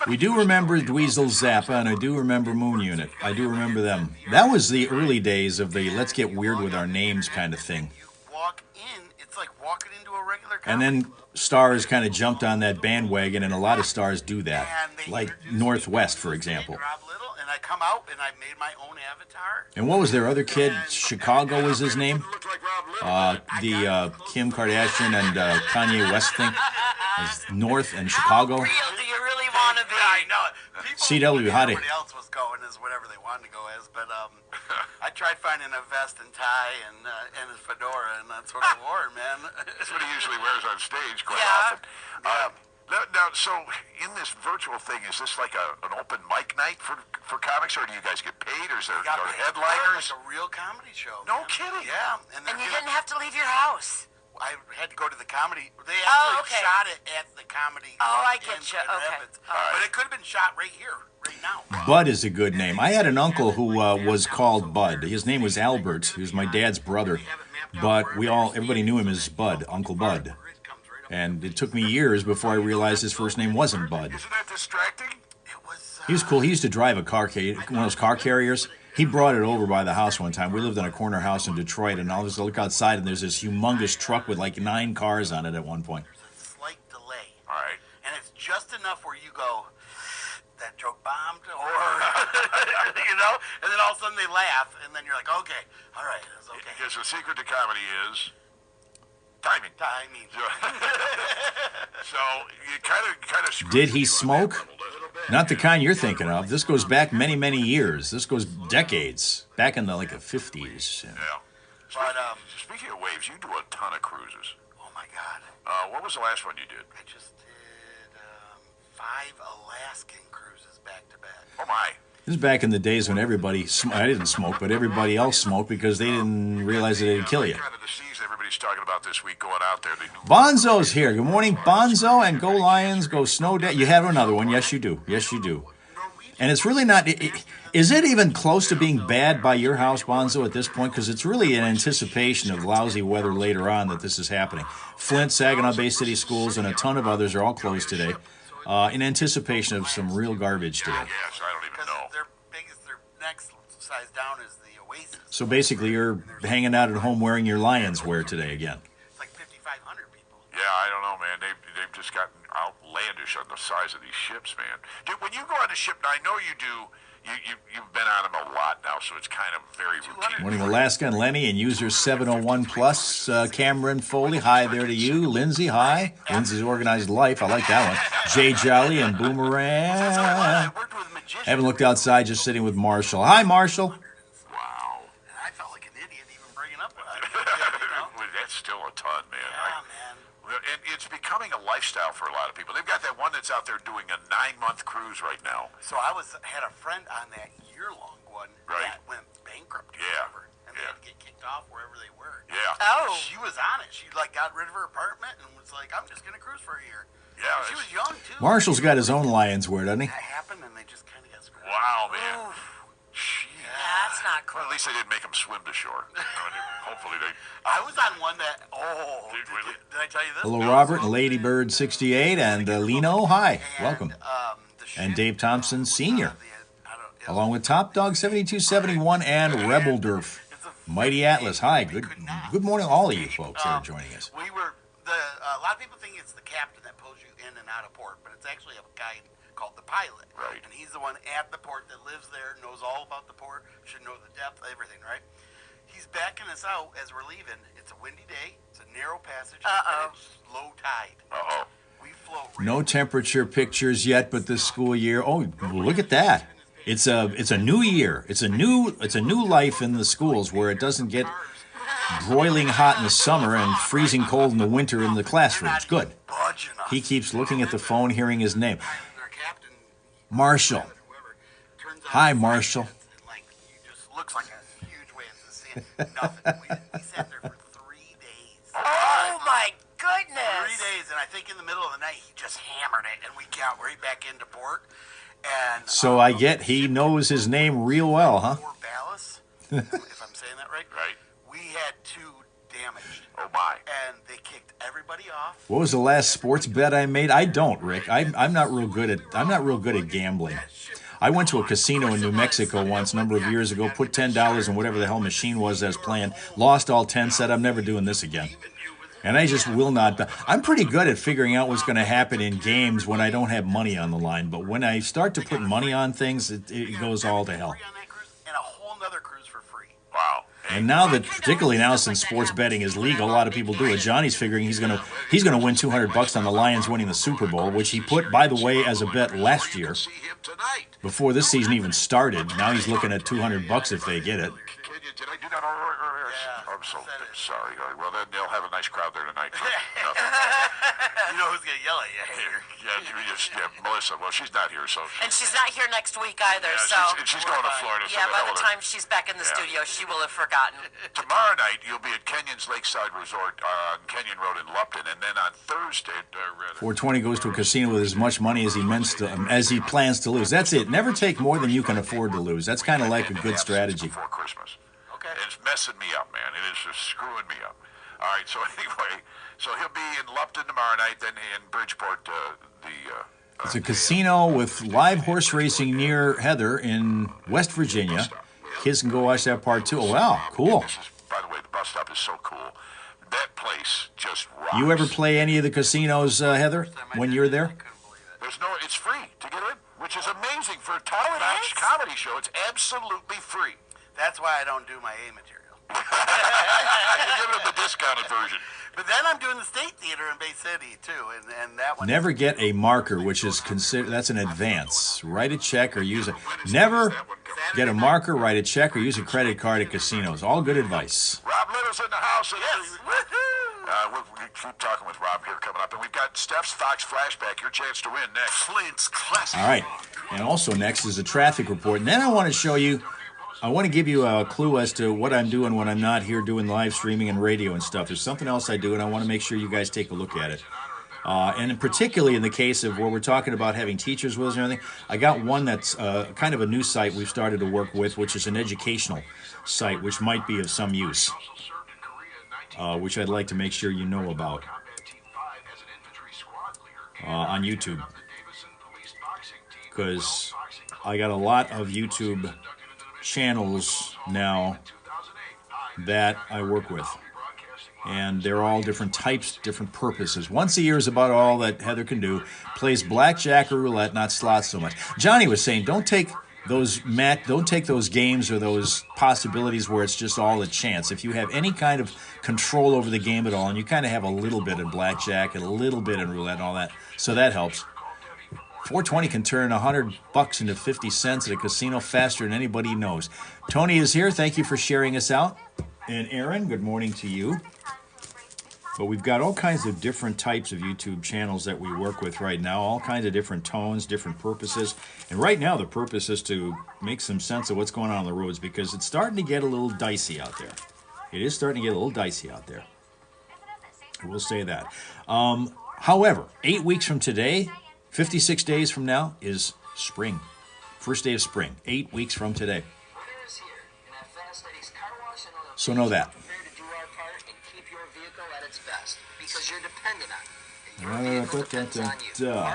We do remember Dweezil Zappa, and I do remember Moon Unit. I do remember them. That was the early days of the let's get weird with our names kind of thing. You walk in, it's like walking into a regular comedy. And then stars kind of jumped on that bandwagon, and a lot of stars do that. Like Northwest, for example. Rob Little, and I come out and I made my own avatar. And what was their other kid? Chicago was his name? Looked like Rob Little. The Kim Kardashian and Kanye West thing. Was North and Chicago. Real do you really want to be? I know it. CW, how do- Everybody else was going as whatever they wanted to go as, but I tried finding a vest and tie and a fedora, and that's what I wore, man. That's what he usually wears on stage quite Yeah. often. Now, so in this virtual thing, is this like an open mic night for comics, or do you guys get paid, or is there Got are paid headliners? like a real comedy show. No man. kidding. Yeah, And you didn't have to leave your house. I had to go to the comedy. They Oh, actually okay. shot it at the comedy. Oh, I in get you. Grand Okay. Rapids. All right. But it could have been shot right here, right now. Bud is a good name. I had an uncle who was called Bud. His name was Albert. He was my dad's brother. But everybody knew him as Bud, Uncle Bud. And it took me years before I realized his first name wasn't Bud. Isn't that distracting? It was. He was cool. He used to drive one of those car carriers. He brought it over by the house one time. We lived in a corner house in Detroit, and I'll just look outside, and there's this humongous truck with like 9 cars on it at one point. There's a slight delay. All right. And it's just enough where you go, that joke bombed, or, you know, and then all of a sudden they laugh, and then you're like, okay, all right, it's okay. Because the secret to comedy is timing. Timing. So you kind of. Did he smoke? Not the kind you're thinking of. This goes back many, many years. This goes decades. Back in the 50s. Yeah. But, Speaking of waves, you do a ton of cruises. oh my God. What was the last one you did? I just did 5 Alaskan cruises back to back. Oh my. This is back in the days when everybody, I didn't smoke, but everybody else smoked because they didn't realize that it'd kill you. Kind of the season everybody's talking about this week going out there. They do. Bonzo's here. Good morning, Bonzo, and go Lions, go Snow Day. You have another one. Yes, you do. Yes, you do. And it's really not, is it even close to being bad by your house, Bonzo, at this point? Because it's really in anticipation of lousy weather later on that this is happening. Flint, Saginaw Bay City Schools, and a ton of others are all closed today in anticipation of some real garbage today. Yes, I don't even Because know. their next size down is the Oasis. So basically, you're hanging out at home wearing your Lions wear today again. It's like 5,500 people. Yeah, I don't know, man. They've just gotten outlandish on the size of these ships, man. When you go on a ship, now I know you do. You've been on them a lot now, so it's kind of very routine. Morning, Alaska and Lenny, and user 701 Plus, Cameron Foley. Hi there to you. Lindsay, hi. Lindsay's Organized Life. I like that one. Jay Jolly and Boomerang. I worked with magicians. Haven't looked outside, just sitting with Marshall. Hi, Marshall. Wow. And I felt like an idiot even bringing up what I did, you know? Well, that's still a ton, man. Yeah, man. And it's becoming a lifestyle for a lot of people. They've got that one that's out there doing a 9-month cruise right now. So I had a friend on that year-long one Right. that went bankrupt or Yeah. whatever, and they Yeah. had to get kicked off wherever they were. Yeah. Oh. She was on it. She got rid of her apartment and was like, "I'm just gonna cruise for a year." Yeah, She it's- was young too. Marshall's got his own Lions wear, doesn't he? That happened, and they just kind of got screwed. Wow, man. Oof. Jeez. That's not cool. Well, at least they didn't make them swim to shore. Hopefully they. I was on one that. Did I tell you this? Hello, Robert and Ladybird 68 and Lino. Hi, welcome. The And ship, Dave Thompson Sr., I don't- along with Top Dog 7271 and Rebel Durf. It's a Mighty Atlas. Hi, good morning, all of you folks that are joining us. We were a lot of people think it's the captain that pulls you in and out of port, but it's actually a guy called the pilot. Right. And he's the one at the port that lives there, knows all about the port, should know the depth, everything, right? He's backing us out as we're leaving. It's a windy day. It's a narrow passage. And it's low tide. Uh-oh. We float. No temperature pictures yet, but this school year. Oh, look at that! It's a new year. It's a new life in the schools where it doesn't get broiling hot in the summer and freezing cold in the winter in the classrooms. Good. Budging He keeps looking at the phone, hearing his name. Their captain, Marshall. whoever, turns on Hi, his Marshall. lights and, like, he just looks like a huge way of seeing nothing. We sat there for 3 days. Oh my 3 goodness! days, and I think in the middle of the night he just hammered it, and we got right back into port. And So I get he knows his name real well, huh? Fort Ballas, if I'm saying that right. Right. We had 2 damaged, Oh, my. and they kicked everybody off. What was the last sports bet I made? I don't, Rick. I'm not real good at gambling. I went to a casino in New Mexico once a number of years ago, put $10 in whatever the hell machine was I was playing, lost all 10, said I'm never doing this again. And I just will not. I'm pretty good at figuring out what's going to happen in games when I don't have money on the line. But when I start to put money on things, it goes all to hell. Free on that cruise, and a whole nother cruise for free. Wow. And now that, particularly now since sports betting is legal, a lot of people do it. Johnny's figuring he's gonna win $200 on the Lions winning the Super Bowl, which he put, by the way, as a bet last year See him tonight. before this season even started. Now he's looking at $200 if they get it. Kenyon, did I do that earlier? Yeah, I'm so said it. sorry. All right, well, then they'll have a nice crowd there tonight. For nothing. You know who's gonna yell at you? Melissa. Well, she's not here, so. And she's not here next week either, Yeah, so. she's going to Florida. So Yeah, the by hell the with her. time she's back in the Yeah. studio, she will have forgotten. Tomorrow night, you'll be at Kenyon's Lakeside Resort on Kenyon Road in Lupton, and then on Thursday, 420 goes to a casino with as much money as he plans to lose. That's it. Never take more than you can afford to lose. That's kind of like a good strategy. Before Christmas. Okay. And it's messing me up, man. It is just screwing me up. All right, so anyway, so he'll be in Lupton tomorrow night, then in Bridgeport, It's a casino with live horse racing near Heather in West Virginia. Kids can go watch that part too. Oh, wow, cool. This is, by the way, the bus stop is so cool. That place just rocks. You ever play any of the casinos, Heather, when you're there? There's no, it's free to get in, which is amazing for a talent act comedy show. It's absolutely free. That's why I don't do my A material. You're giving them the discounted version. But then I'm doing the State Theater in Bay City too, and that one. Never get a marker, which is considered, that's an advance. Write a check or use a, never get a marker, write a check, or use a credit card at casinos. All good advice. Rob Little's in the house. Yes. We keep talking with Rob here coming up. And we've got Steph's Fox Flashback, your chance to win next. Flint's classic. All right. And also next is a traffic report. And then I want to show you, I want to give you a clue as to what I'm doing when I'm not here doing live streaming and radio and stuff. There's something else I do, and I want to make sure you guys take a look at it. And particularly in the case of where we're talking about having teachers with us and everything, I got one that's kind of a new site we've started to work with, which is an educational site, which might be of some use, which I'd like to make sure you know about on YouTube. Because I got a lot of YouTube channels now that I work with. And they're all different types, different purposes. Once a year is about all that Heather can do. Plays blackjack or roulette, not slots so much. Johnny was saying, don't take those games or those possibilities where it's just all a chance. If you have any kind of control over the game at all, and you kind of have a little bit of blackjack and a little bit in roulette and all that, so that helps. 420 can turn $100 into 50 cents at a casino faster than anybody knows. Tony is here. Thank you for sharing us out. And Aaron, good morning to you. But we've got all kinds of different types of YouTube channels that we work with right now, all kinds of different tones, different purposes. And right now the purpose is to make some sense of what's going on the roads, because it's starting to get a little dicey out there. It is starting to get a little dicey out there. I will say that. However, 8 weeks from today, 56 days from now, is spring. First day of spring, 8 weeks from today. So know that. Because you're dependent on it. All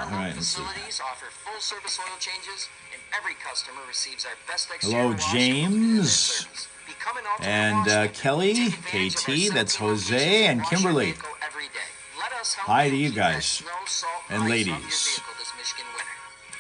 right, let's see. Facilities offer full service oil changes, and every customer receives our best Hello, exterior wash James. service. Become an ultimate And wash Kelly, Take advantage of our KT, that's 17 Jose, locations and wash your Kimberly. vehicle every day. Let us help Hi to you keep that guys. snow, salt, And ice off ladies. your vehicle this Michigan winter.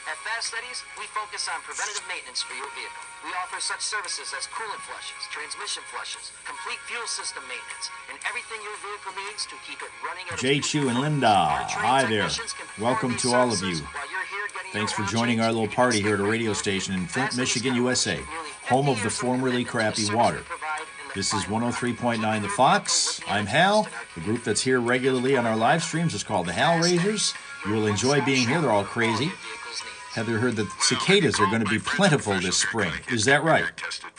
At Fast Eddie's, we focus on preventative maintenance for your vehicle. We offer such services as coolant flushes, transmission flushes, complete fuel system maintenance, and everything your vehicle needs to keep it running at Jay its Chu and peak Linda, performance. Our hi trained there. technicians can perform Welcome these to all of services you. while you're here getting Thanks your for oil joining changed. our little party here at a radio station in Flint, Michigan, USA, home of the formerly crappy water. This is 103.9 The Fox. I'm Hal. The group that's here regularly on our live streams is called the Hal Raisers. You will enjoy being here. They're all crazy. Heather heard that cicadas are going to be plentiful this spring. Is that right?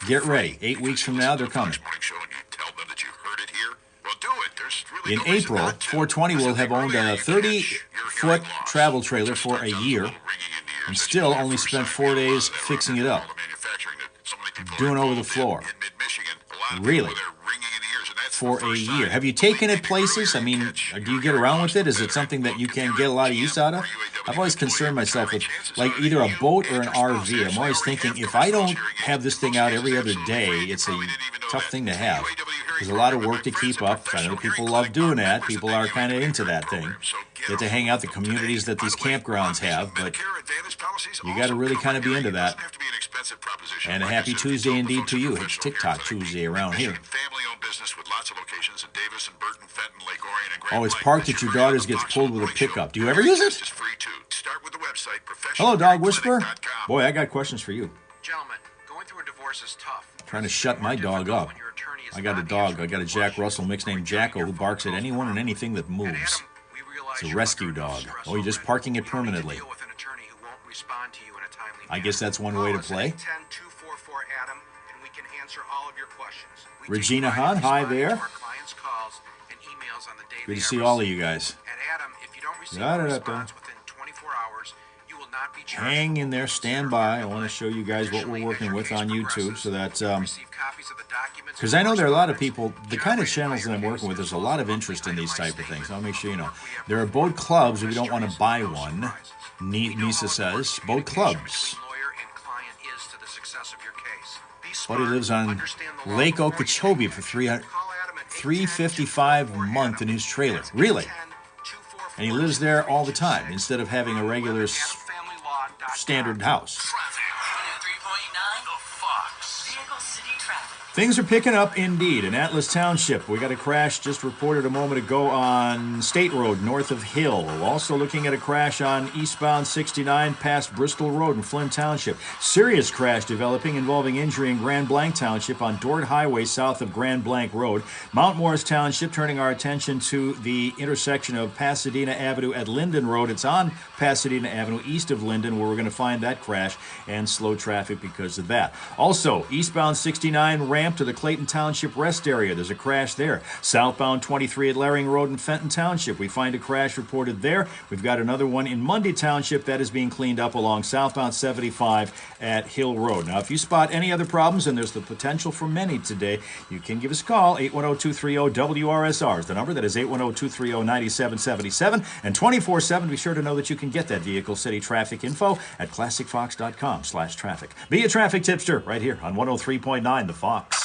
Get ready. 8 weeks from now, they're coming. In April, 420 will have owned a 30-foot travel trailer for a year and still only spent 4 days fixing it up, doing over the floor. Really? For a year. Have you taken it places? I mean, do you get around with it? Is it something that you can get a lot of use out of? I've always concerned myself with, like, either a boat or an RV. I'm always thinking, if I don't have this thing out every other day, it's a tough thing to have. There's a lot of work to keep up. I know people love doing that. People are kind of into that thing. Get to hang out the communities that these campgrounds have, but you got to really kind of be into that. And a happy Tuesday indeed to you. It's TikTok Tuesday around here. Oh, it's parked at your daughter's gets pulled with a pickup. Do you ever use it? Hello, Dog Whisperer. Boy, I got questions for you. Gentlemen, going through a divorce is tough. Trying to shut my dog up. I got a dog. I got a Jack Russell mix named Jacko who barks at anyone and anything that moves. It's a rescue dog. Oh, you're just parking it permanently. I guess that's one way to play. Regina Hahn, hi there. Good to see all of you guys. Hang in there, stand by. I want to show you guys what we're working with on YouTube, so that because I know there are a lot of people, the kind of channels that I'm working with, there's a lot of interest in these type of things. I'll make sure you know. There are boat clubs if you don't want to buy one. Nisa says, boat clubs. Buddy lives on Lake Okeechobee for $355 a month in his trailer. Really? And he lives there all the time instead of having a regular standard house. Things are picking up indeed. In Atlas Township, we got a crash just reported a moment ago on State Road north of Hill. We're also looking at a crash on eastbound 69 past Bristol Road in Flint Township. Serious crash developing involving injury in Grand Blanc Township on Dort Highway south of Grand Blanc Road. Mount Morris Township, turning our attention to the intersection of Pasadena Avenue at Linden Road. It's on Pasadena Avenue east of Linden where we're going to find that crash and slow traffic because of that. Also, eastbound 69 ramp to the Clayton Township rest area. There's a crash there. Southbound 23 at Laring Road in Fenton Township. We find a crash reported there. We've got another one in Mundy Township that is being cleaned up along southbound 75 at Hill Road. Now, if you spot any other problems, and there's the potential for many today, you can give us a call. 810-230-WRSR is the number. That is 810-230-9777. And 24/7, be sure to know that you can get that Vehicle City traffic info at classicfox.com/traffic. Be a traffic tipster right here on 103.9 The Fox. The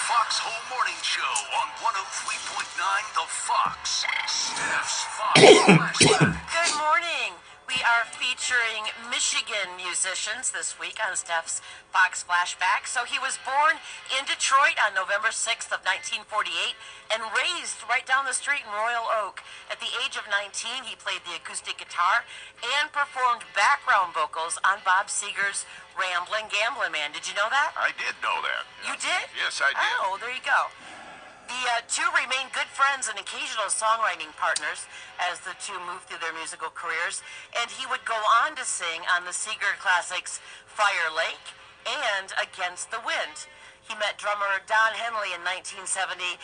Fox Home Morning Show on 103.9 The Fox. Steph's Fox Flashback. Good morning. We are featuring Michigan musicians this week on Steph's Fox Flashback. So he was born in Detroit on November 6th of 1948 and raised right down the street in Royal Oak. At the age of 19, he played the acoustic guitar and performed background vocals on Bob Seger's Ramblin' Gamblin' Man. Did you know that? I did know that. You did? Yes, I did. Oh, there you go. The two remain good friends and occasional songwriting partners as the two moved through their musical careers, and he would go on to sing on the Seeger classics Fire Lake and Against the Wind. He met drummer Don Henley in 1970,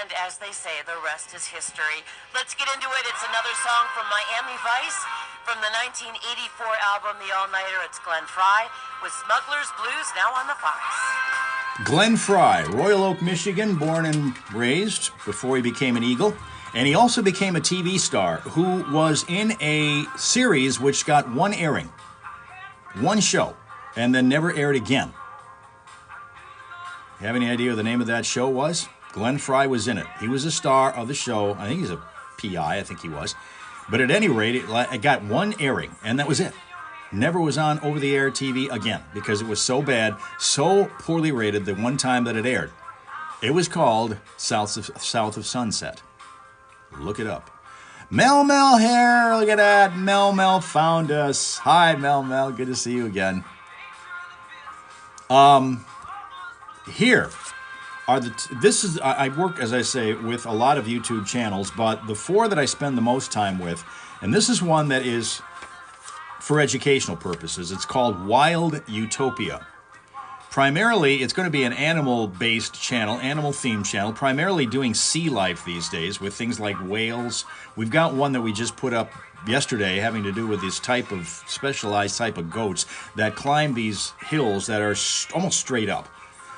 and as they say, the rest is history. Let's get into it. It's another song from Miami Vice from the 1984 album The All-Nighter. It's Glenn Frey with Smuggler's Blues, now on the Fox. Glenn Frey, Royal Oak, Michigan, born and raised before he became an Eagle. And he also became a TV star who was in a series which got one airing, one show, and then never aired again. You have any idea what the name of that show was? Glenn Frey was in it. He was a star of the show. I think he's a PI, I think he was. But at any rate, it got one airing, and that was it. Never was on over-the-air TV again because it was so bad, so poorly rated the one time that it aired. It was called South of Sunset. Look it up. Mel here. Look at that. Mel found us. Hi, Mel. Good to see you again. Here, are I work, as I say, with a lot of YouTube channels, but the 4 that I spend the most time with, and this is one that is for educational purposes. It's called Wild Utopia. Primarily, it's going to be an animal-based channel, animal-themed channel, primarily doing sea life these days with things like whales. We've got one that we just put up yesterday having to do with this type of specialized type of goats that climb these hills that are almost straight up.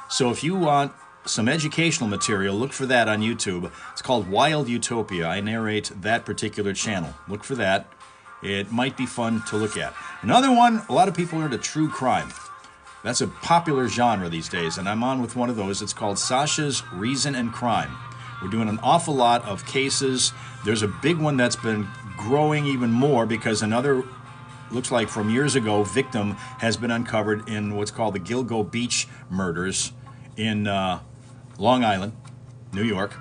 So if you want some educational material, look for that on YouTube. It's called Wild Utopia. I narrate that particular channel. Look for that. It might be fun to look at. Another one, a lot of people are into true crime. That's a popular genre these days, and I'm on with one of those. It's called Sasha's Reason and Crime. We're doing an awful lot of cases. There's a big one that's been growing even more because another, looks like from years ago, victim has been uncovered in what's called the Gilgo Beach murders in Long Island, New York.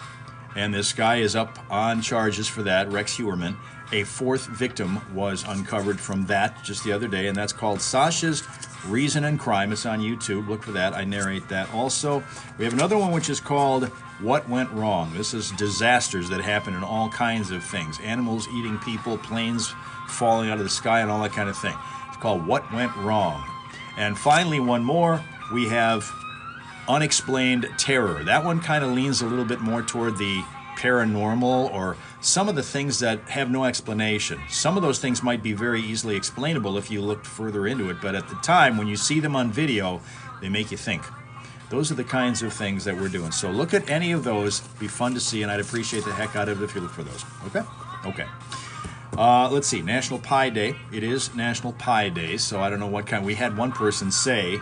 And this guy is up on charges for that, Rex Hewerman. A 4th victim was uncovered from that just the other day, and that's called Sasha's Reason and Crime. It's on YouTube. Look for that. I narrate that also. We have another one which is called What Went Wrong. This is disasters that happen in all kinds of things. Animals eating people, planes falling out of the sky, and all that kind of thing. It's called What Went Wrong. And finally, one more. We have Unexplained Terror. That one kind of leans a little bit more toward the paranormal or some of the things that have no explanation. Some of those things might be very easily explainable if you looked further into it, but at the time when you see them on video, they make you think. Those are the kinds of things that we're doing. So look at any of those. Be fun to see, and I'd appreciate the heck out of it if you look for those. Okay? Okay. Let's see. National Pie Day. It is National Pie Day, so I don't know what kind. We had one person say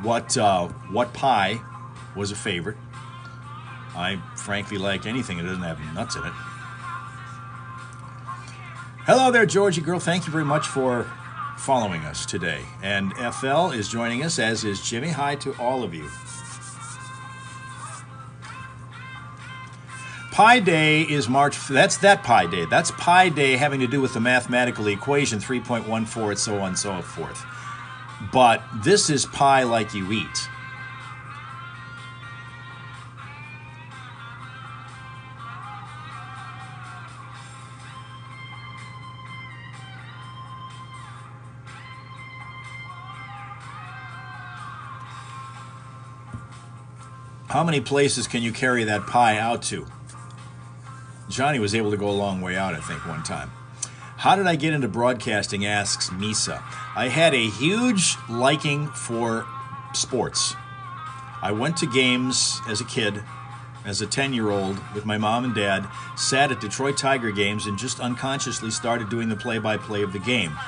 what pie was a favorite. I frankly like anything that doesn't have nuts in it. Hello there, Georgie girl. Thank you very much for following us today. And FL is joining us, as is Jimmy. Hi to all of you. Pi Day is March. That's that Pi Day. That's Pi Day having to do with the mathematical equation 3.14 and so on and so forth. But this is pie like you eat. How many places can you carry that pie out to? Johnny was able to go a long way out, I think, one time. How did I get into broadcasting, asks Misa. I had a huge liking for sports. I went to games as a kid, as a 10-year-old, with my mom and dad, sat at Detroit Tiger games and just unconsciously started doing the play-by-play of the game.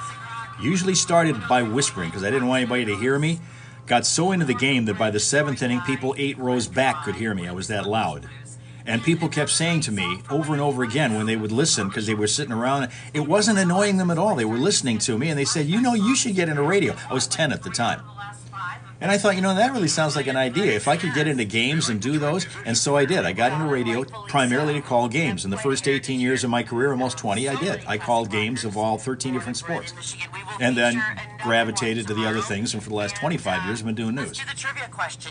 Usually started by whispering because I didn't want anybody to hear me. Got so into the game that by the 7th inning, people 8 rows back could hear me. I was that loud. And people kept saying to me over and over again when they would listen, because they were sitting around, it wasn't annoying them at all. They were listening to me, and they said, you know, you should get into radio. I was 10 at the time. And I thought, you know, that really sounds like an idea. If I could get into games and do those, and so I did. I got into radio primarily to call games. In the first 18 years of my career, almost 20, I did. I called games of all 13 different sports. And then gravitated to the other things, and for the last 25 years, I've been doing news.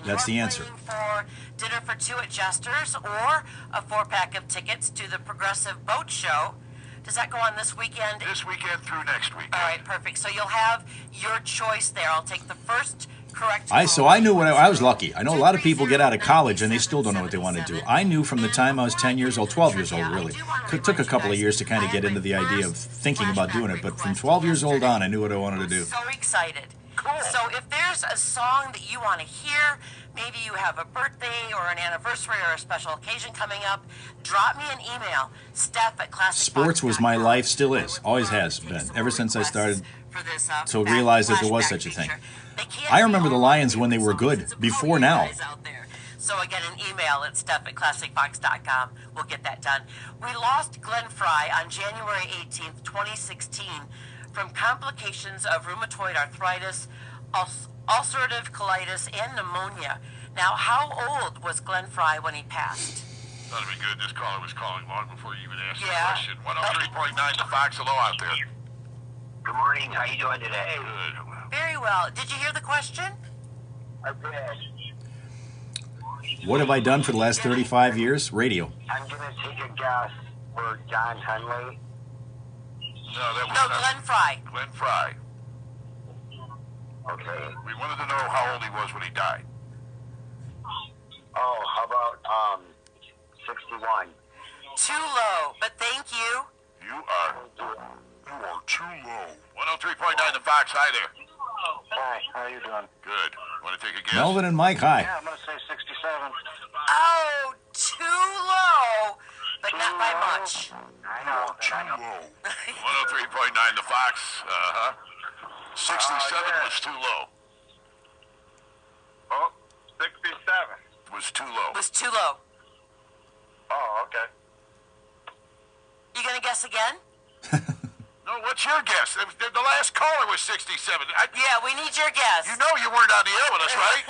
That's the answer. For dinner for 2 at Jester's or a 4-pack of tickets to the Progressive Boat Show. Does that go on this weekend? This weekend through next weekend. All right, perfect. So you'll have your choice there. I'll take the first correct. So I knew what I was lucky. I know a lot of people get out of college and they still don't know what they want to do. I knew from the time I was 10 years old, 12 years old really. It took a couple of years to kind of get into the idea of thinking about doing it, but from 12 years old on, I knew what I wanted to do. So excited. Cool. So if there's a song that you want to hear, maybe you have a birthday or an anniversary or a special occasion coming up, drop me an email, Steph@classicbox.com. Sports was my life, still is, always has been, ever since I started to realize that there was such a thing. I remember the Lions when they were good, before now. So again, an email at Steph@classicbox.com. We'll get that done. We lost Glenn Fry on January 18th, 2016 from complications of rheumatoid arthritis, ulcerative colitis, and pneumonia. Now, how old was Glenn Fry when he passed? That'd be good. This caller was calling long before you even asked the question. 103.9 to Fox. Hello out there. Good morning. How you doing today? Good. Very well. Did you hear the question? I did. What have I done for the last 35 years? Radio. I'm going to take a guess for John Henley. No, that was No, not Glenn Fry. Glenn Fry. Okay. We wanted to know how old he was when he died. Oh, how about 61? Too low, but thank you. You are too low. 103.9 The Fox. Hi there. Hi, how you doing? Good. Want to take a guess? Melvin and Mike, hi. Yeah, I'm going to say 67. Oh, too low, but not by much. I know. Too I know. low. 103.9 The Fox. 67 was too low. Oh, 67. Was too low. Was too low. Oh, okay. You gonna guess again? No, what's your guess? The last caller was 67. Yeah, we need your guess. You know you weren't on the air with us, right?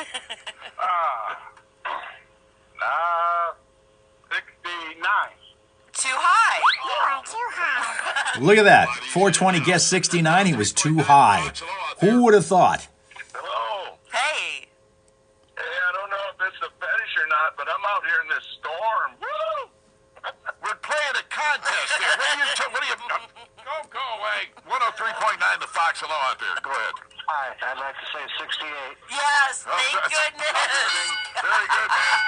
69. Too high. Look at that. 420 guessed 69. He was too high. Who would have thought? Hello. Hey. Hey, I don't know if it's a fetish or not, but I'm out here in this storm. Woo! We're playing a contest here. What are you go away. 103.9 The Fox. Hello out there. Go ahead. Hi, I'd like to say 68. Yes, Oh, thank that's- goodness. Very good, man.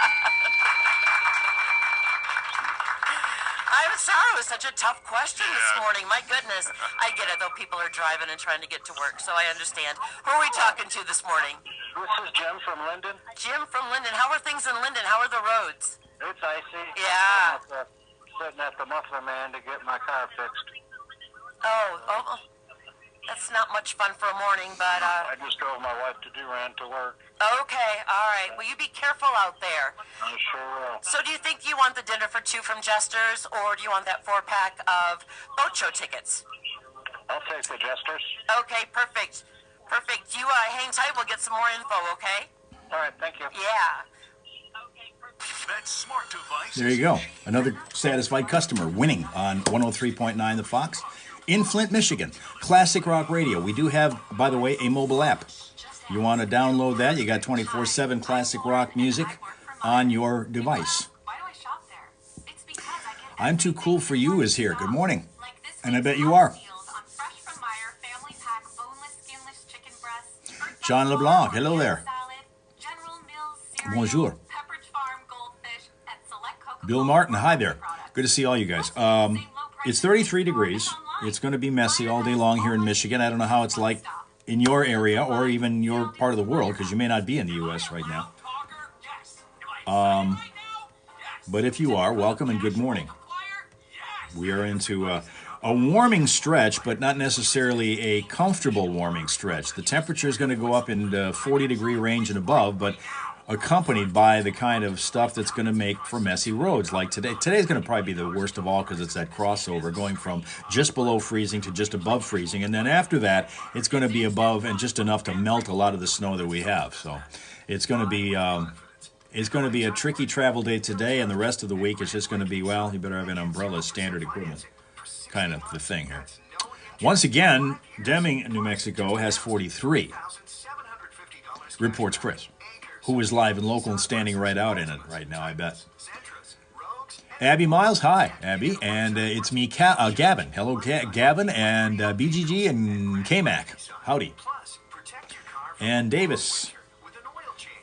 I'm sorry it was such a tough question this Yeah. morning. My goodness. I get it, though. People are driving and trying to get to work, so I understand. Who are we talking to this morning? This is Jim from Linden. Jim from Linden. How are things in Linden? How are the roads? It's icy. Yeah. I'm sitting at the muffler man to get my car fixed. Oh, that's not much fun for a morning, but, I just drove my wife to Durant to work. okay, all right. Well, you be careful out there. I sure will. So do you think you want the dinner for two from Jester's, or do you want that 4-pack of boat show tickets? I'll take the Jesters. Okay, perfect. Perfect. You hang tight. We'll get some more info, okay? All right, thank you. Yeah. That smart device. There you go. Another satisfied customer winning on 103.9 The Fox in Flint, Michigan. Classic Rock Radio. We do have, by the way, a mobile app. You want to download that? You got 24/7 classic rock music on your device. I'm Too Cool For You is here. Good morning. And I bet you are. John LeBlanc, hello there. Bonjour. Bill Martin, hi there. Good to see all you guys. It's 33 degrees. It's going to be messy all day long here in Michigan. I don't know how it's like in your area or even your part of the world, because you may not be in the U.S. right now. But if you are, welcome and good morning. We are into a warming stretch, but not necessarily a comfortable warming stretch. The temperature is going to go up in the 40-degree range and above, but accompanied by the kind of stuff that's going to make for messy roads like today. Today's going to probably be the worst of all because it's that crossover going from just below freezing to just above freezing. And then after that, it's going to be above and just enough to melt a lot of the snow that we have. So it's going to be a tricky travel day today, and the rest of the week is just going to be, well, you better have an umbrella, standard equipment, kind of the thing here. Once again, Deming, New Mexico, has 43. Reports Chris, who is live and local and standing right out in it right now, I bet. Abby Miles, hi, Abby. And it's me, Gavin. Hello, Gavin, and BGG and K-Mac. Howdy. And Davis,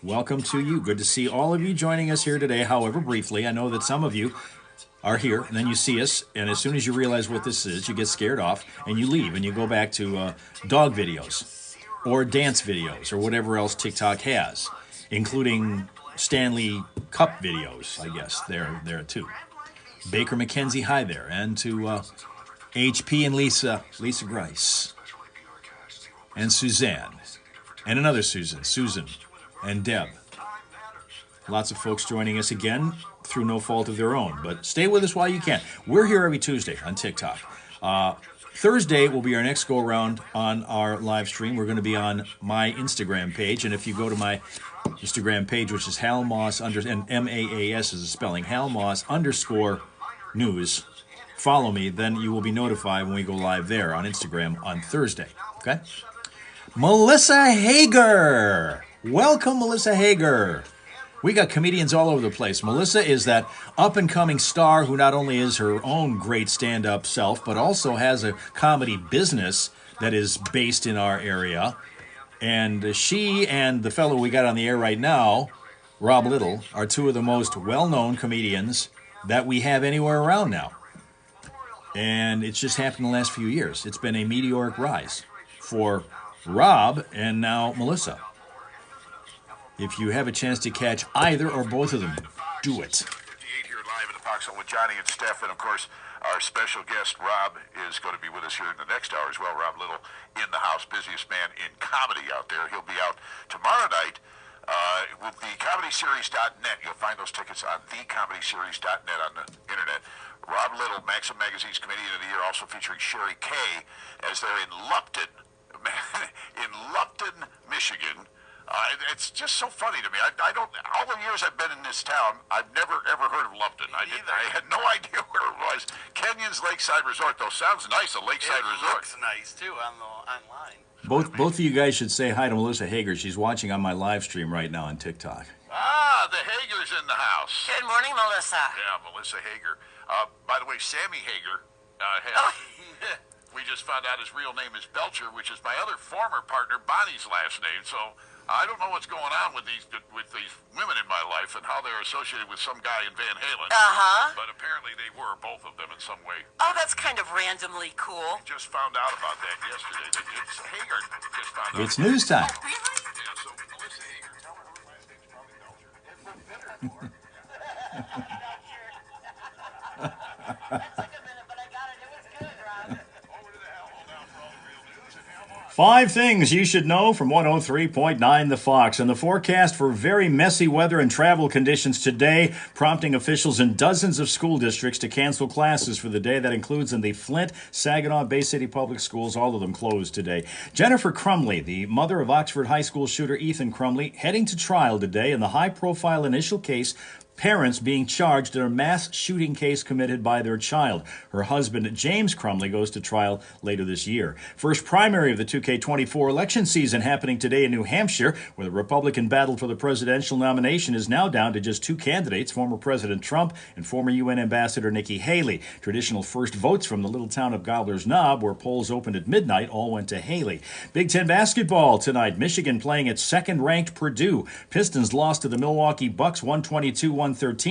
welcome to you. Good to see all of you joining us here today, however briefly. I know that some of you are here, and then you see us, and as soon as you realize what this is, you get scared off, and you leave, and you go back to dog videos or dance videos or whatever else TikTok has, including Stanley Cup videos, I guess. They're there too. Baker McKenzie, hi there. And to HP and Lisa Grice. And Suzanne. And another Susan. And Deb. Lots of folks joining us again through no fault of their own. But stay with us while you can. We're here every Tuesday on TikTok. Thursday will be our next go-around on our live stream. We're going to be on my Instagram page. And if you go to my Instagram page, which is Hal Moss, and MAAS is the spelling, Hal Moss _news, follow me, then you will be notified when we go live there on Instagram on Thursday. Okay? Melissa Hager. Welcome, Melissa Hager. We got comedians all over the place. Melissa is that up-and-coming star who not only is her own great stand-up self, but also has a comedy business that is based in our area. And she and the fellow we got on the air right now, Rob Little, are two of the most well-known comedians that we have anywhere around now. And it's just happened in the last few years. It's been a meteoric rise for Rob and now Melissa. If you have a chance to catch either or both of them, do it. 58 here live in the Foxhole with Johnny and Steph, and of course, our special guest, Rob, is going to be with us here in the next hour as well. Rob Little in the house, busiest man in comedy out there. He'll be out tomorrow night with the comedyseries.net. You'll find those tickets on thecomedyseries.net on the internet. Rob Little, Maxim Magazine's Comedian of the Year, also featuring Sherry Kay, as they're in Lupton, Michigan. It's just so funny to me. I don't. All the years I've been in this town, I've never ever heard of Lupton. I had no idea where it was. Kenyon's Lakeside Resort, though, sounds nice. A lakeside resort. Looks nice too online. Both of you guys should say hi to Melissa Hager. She's watching on my live stream right now on TikTok. Ah, the Hager's in the house. Good morning, Melissa. Yeah, Melissa Hager. By the way, Sammy Hager we just found out his real name is Belcher, which is my other former partner Bonnie's last name. So I don't know what's going on with these women in my life and how they're associated with some guy in Van Halen. But apparently they were, both of them, in some way. Oh, that's kind of randomly cool. We just found out about that yesterday. It's Hager just found out. It's news time. Yeah, so Melissa Hager, tell her last name's probably Belcher. It's been bitter for her. Took a minute, but I got it. It was good, Rob. Over to the Hellhole now for all the real news and Hell on. 5 things you should know from 103.9 The Fox. And the forecast for very messy weather and travel conditions today, prompting officials in dozens of school districts to cancel classes for the day. That includes in the Flint, Saginaw, Bay City Public Schools, all of them closed today. Jennifer Crumley, the mother of Oxford High School shooter Ethan Crumley, heading to trial today in the high-profile initial case, parents being charged in a mass shooting case committed by their child. Her husband, James Crumley, goes to trial later this year. First primary of the 2K24 election season happening today in New Hampshire, where the Republican battle for the presidential nomination is now down to just 2 candidates, former President Trump and former UN Ambassador Nikki Haley. Traditional first votes from the little town of Gobbler's Knob, where polls opened at midnight, all went to Haley. Big Ten basketball tonight. Michigan playing at second-ranked Purdue. Pistons lost to the Milwaukee Bucks 122-113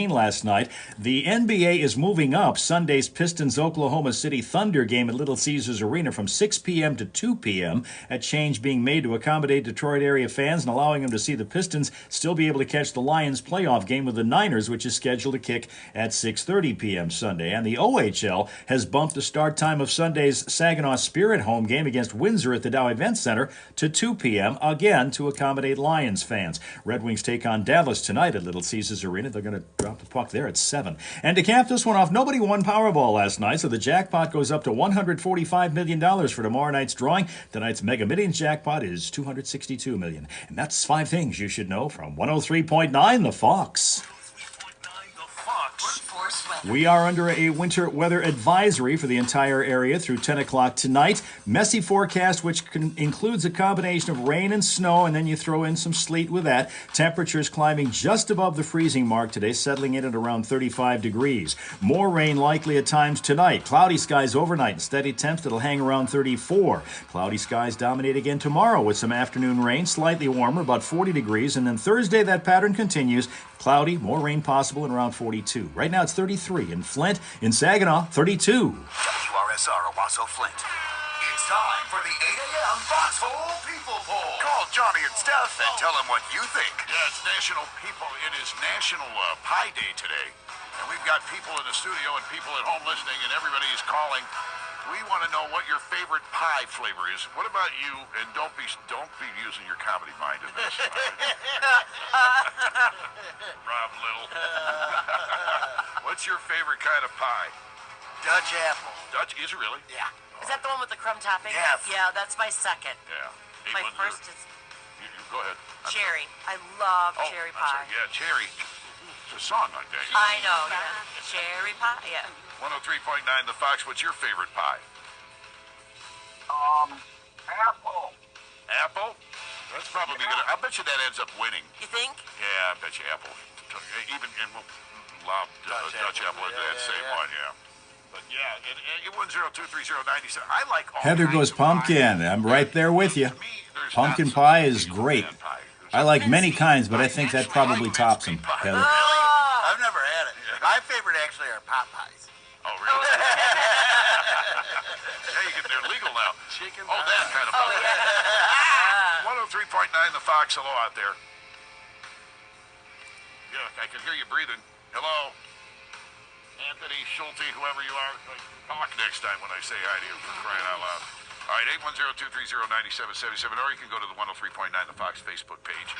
last night. The NBA is moving up Sunday's Pistons-Oklahoma City Thunder game at Little Caesars Arena from 6 p.m. to 2 p.m. A change being made to accommodate Detroit area fans and allowing them to see the Pistons still be able to catch the Lions playoff game with the Niners, which is scheduled to kick at 6:30 p.m. Sunday. And the OHL has bumped the start time of Sunday's Saginaw Spirit home game against Windsor at the Dow Event Center to 2 p.m., again to accommodate Lions fans. Red Wings take on Dallas tonight at Little Caesars Arena. They're going to drop the puck there at 7. And to cap this one off, nobody won Powerball last night, so the jackpot goes up to $145 million for tomorrow night's drawing. Tonight's Mega Millions jackpot is $262 million. And that's 5 things you should know from 103.9 The Fox. We are under a winter weather advisory for the entire area through 10 o'clock tonight. Messy forecast, which includes a combination of rain and snow, and then you throw in some sleet with that. Temperatures climbing just above the freezing mark today, settling in at around 35 degrees. More rain likely at times tonight. Cloudy skies overnight and steady temps that'll hang around 34. Cloudy skies dominate again tomorrow with some afternoon rain, slightly warmer, about 40 degrees. And then Thursday, that pattern continues. Cloudy, more rain possible, and around 42. Right now, it's 33 in Flint. In Saginaw, 32. WRSR Owasso Flint. It's time for the 8 a.m. Foxhole People Poll. Call Johnny and Steph and tell them what you think. Yeah, it's It is National Pie Day today. And we've got people in the studio and people at home listening, and everybody is calling. We want to know what your favorite pie flavor is. What about you? And don't be using your comedy mind in this. Rob Little. What's your favorite kind of pie? Dutch apple. Dutch? Is it really? Yeah. Is that the one with the crumb topping? Yes. Yeah, that's my second. Yeah. My England's first are- is You go ahead. I'm cherry. I love sorry. cherry I'm pie. sorry. Yeah, cherry. It's a song like that. I know, yeah. Cherry pie, yeah. 103.9 The Fox. What's your favorite pie? Apple. Apple? That's probably gonna. I bet you that ends up winning. You think? Yeah, I bet you Apple. Even and we'll lob Dutch Apple into that same one. Yeah. But yeah, and 1023097. I like all Heather kinds goes of pumpkin. pie. I'm right there with you. To me, there's Pumpkin not pie such is a great. mince pie. I like many kinds, but I think that probably tops them, Heather. Really? I've never had it. My favorite actually are pot pies. Oh, really? They're legal now. Chicken Oh, that kind of pie. 103.9 The Fox. Hello out there. Yeah, I can hear you breathing. Hello. Anthony Schulte, whoever you are, talk next time when I say hi to you, for crying out loud. All right, 810-230-9777, or you can go to the 103.9 The Fox Facebook page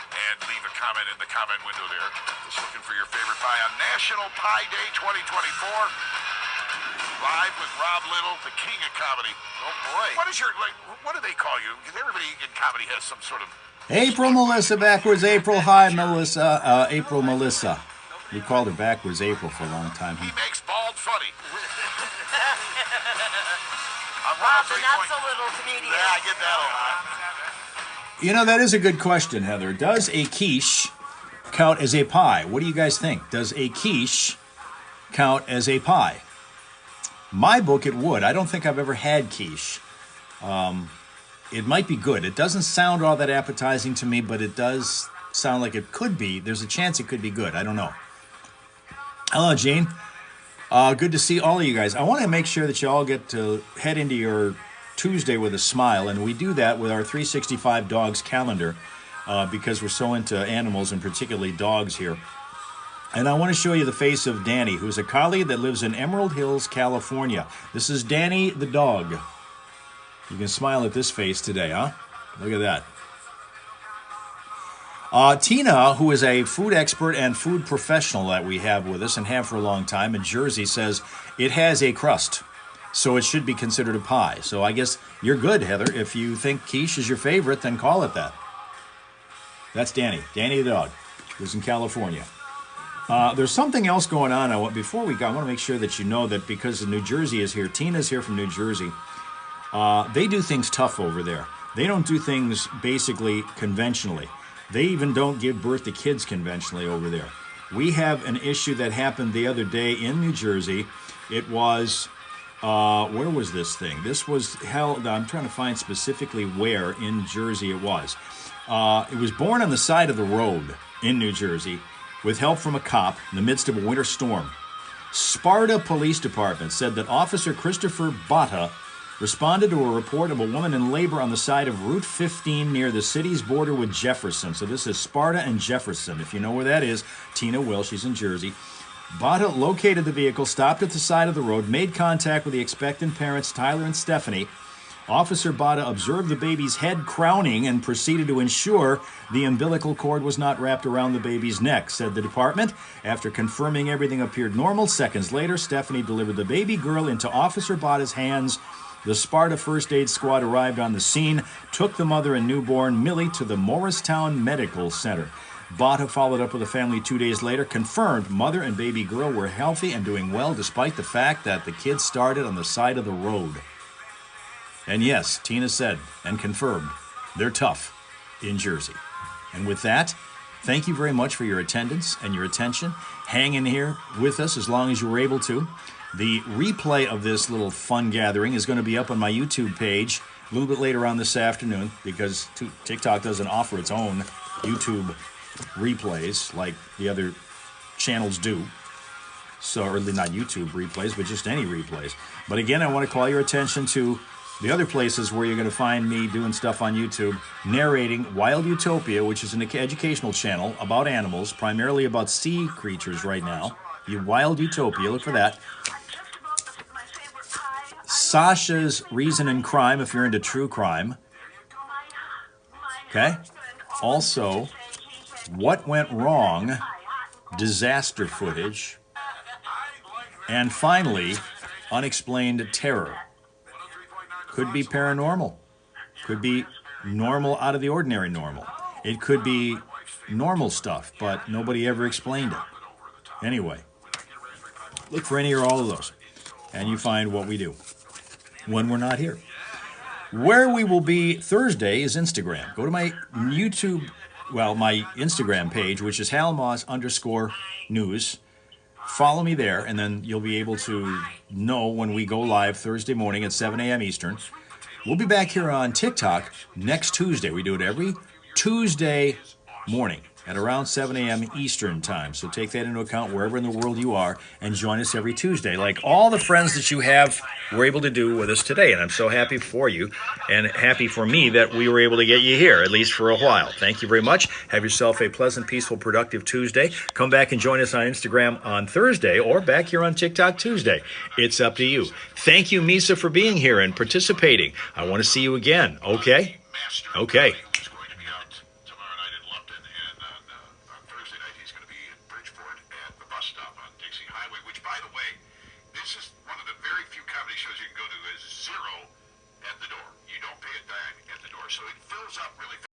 and leave a comment in the comment window there. Just looking for your favorite pie on National Pie Day 2024. Live with Rob Little, the king of comedy. Oh boy. What is your, what do they call you? Because everybody in comedy has some sort of... April Melissa, backwards April. Hi, Melissa. April Melissa. We called her backwards April for a long time. He makes bald funny. Rob, the not so little comedian. Yeah, I get that a lot. You know, that is a good question, Heather. Does a quiche count as a pie? What do you guys think? Does a quiche count as a pie? My book, it would. I don't think I've ever had quiche. It might be good. It doesn't sound all that appetizing to me, but it does sound like it could be. There's a chance it could be good. I don't know. Hello, Gene. Good to see all of you guys. I want to make sure that you all get to head into your Tuesday with a smile, and we do that with our 365 Dogs calendar because we're so into animals, and particularly dogs here. And I want to show you the face of Danny, who's a collie that lives in Emerald Hills, California. This is Danny the dog. You can smile at this face today, huh? Look at that. Tina, who is a food expert and food professional that we have with us and have for a long time in Jersey, says it has a crust, so it should be considered a pie. So I guess you're good, Heather. If you think quiche is your favorite, then call it that. That's Danny. Danny the dog, who's in California. There's something else going on. Before we go, I want to make sure that you know that because New Jersey is here, Tina's here from New Jersey, they do things tough over there. They don't do things basically conventionally. They even don't give birth to kids conventionally over there. We have an issue that happened the other day in New Jersey. It was, where was this thing? This was held, I'm trying to find specifically where in Jersey it was. It was born on the side of the road in New Jersey with help from a cop in the midst of a winter storm. Sparta Police Department said that Officer Christopher Botta responded to a report of a woman in labor on the side of Route 15 near the city's border with Jefferson. So this is Sparta and Jefferson. If you know where that is, Tina will. She's in Jersey. Botta located the vehicle, stopped at the side of the road, made contact with the expectant parents, Tyler and Stephanie. Officer Botta observed the baby's head crowning and proceeded to ensure the umbilical cord was not wrapped around the baby's neck, said the department. After confirming everything appeared normal, seconds later, Stephanie delivered the baby girl into Officer Botta's hands. The Sparta First Aid Squad arrived on the scene, took the mother and newborn, Millie, to the Morristown Medical Center. Botta followed up with the family 2 days later, confirmed mother and baby girl were healthy and doing well despite the fact that the kids started on the side of the road. And yes, Tina said and confirmed, they're tough in Jersey. And with that, thank you very much for your attendance and your attention. Hang in here with us as long as you were able to. The replay of this little fun gathering is going to be up on my YouTube page a little bit later on this afternoon because TikTok doesn't offer its own YouTube replays like the other channels do. So, or not YouTube replays, but just any replays. But again, I want to call your attention to the other places where you're going to find me doing stuff on YouTube, narrating Wild Utopia, which is an educational channel about animals, primarily about sea creatures right now. Wild Utopia, look for that. Sasha's Reason in Crime, if you're into true crime. Okay? Also, What Went Wrong, disaster footage. And finally, Unexplained Terror. Could be paranormal. Could be normal, out of the ordinary normal. It could be normal stuff, but nobody ever explained it. Anyway, look for any or all of those, and you find what we do when we're not here. Where we will be Thursday is Instagram. Go to my my Instagram page, which is HalMoss_news. Follow me there, and then you'll be able to know when we go live Thursday morning at 7 a.m. Eastern. We'll be back here on TikTok next Tuesday. We do it every Tuesday morning at around 7 a.m. Eastern time. So take that into account wherever in the world you are and join us every Tuesday. Like all the friends that you have were able to do with us today. And I'm so happy for you and happy for me that we were able to get you here, at least for a while. Thank you very much. Have yourself a pleasant, peaceful, productive Tuesday. Come back and join us on Instagram on Thursday or back here on TikTok Tuesday. It's up to you. Thank you, Misa, for being here and participating. I want to see you again. Okay? Okay. So it fills up really fast.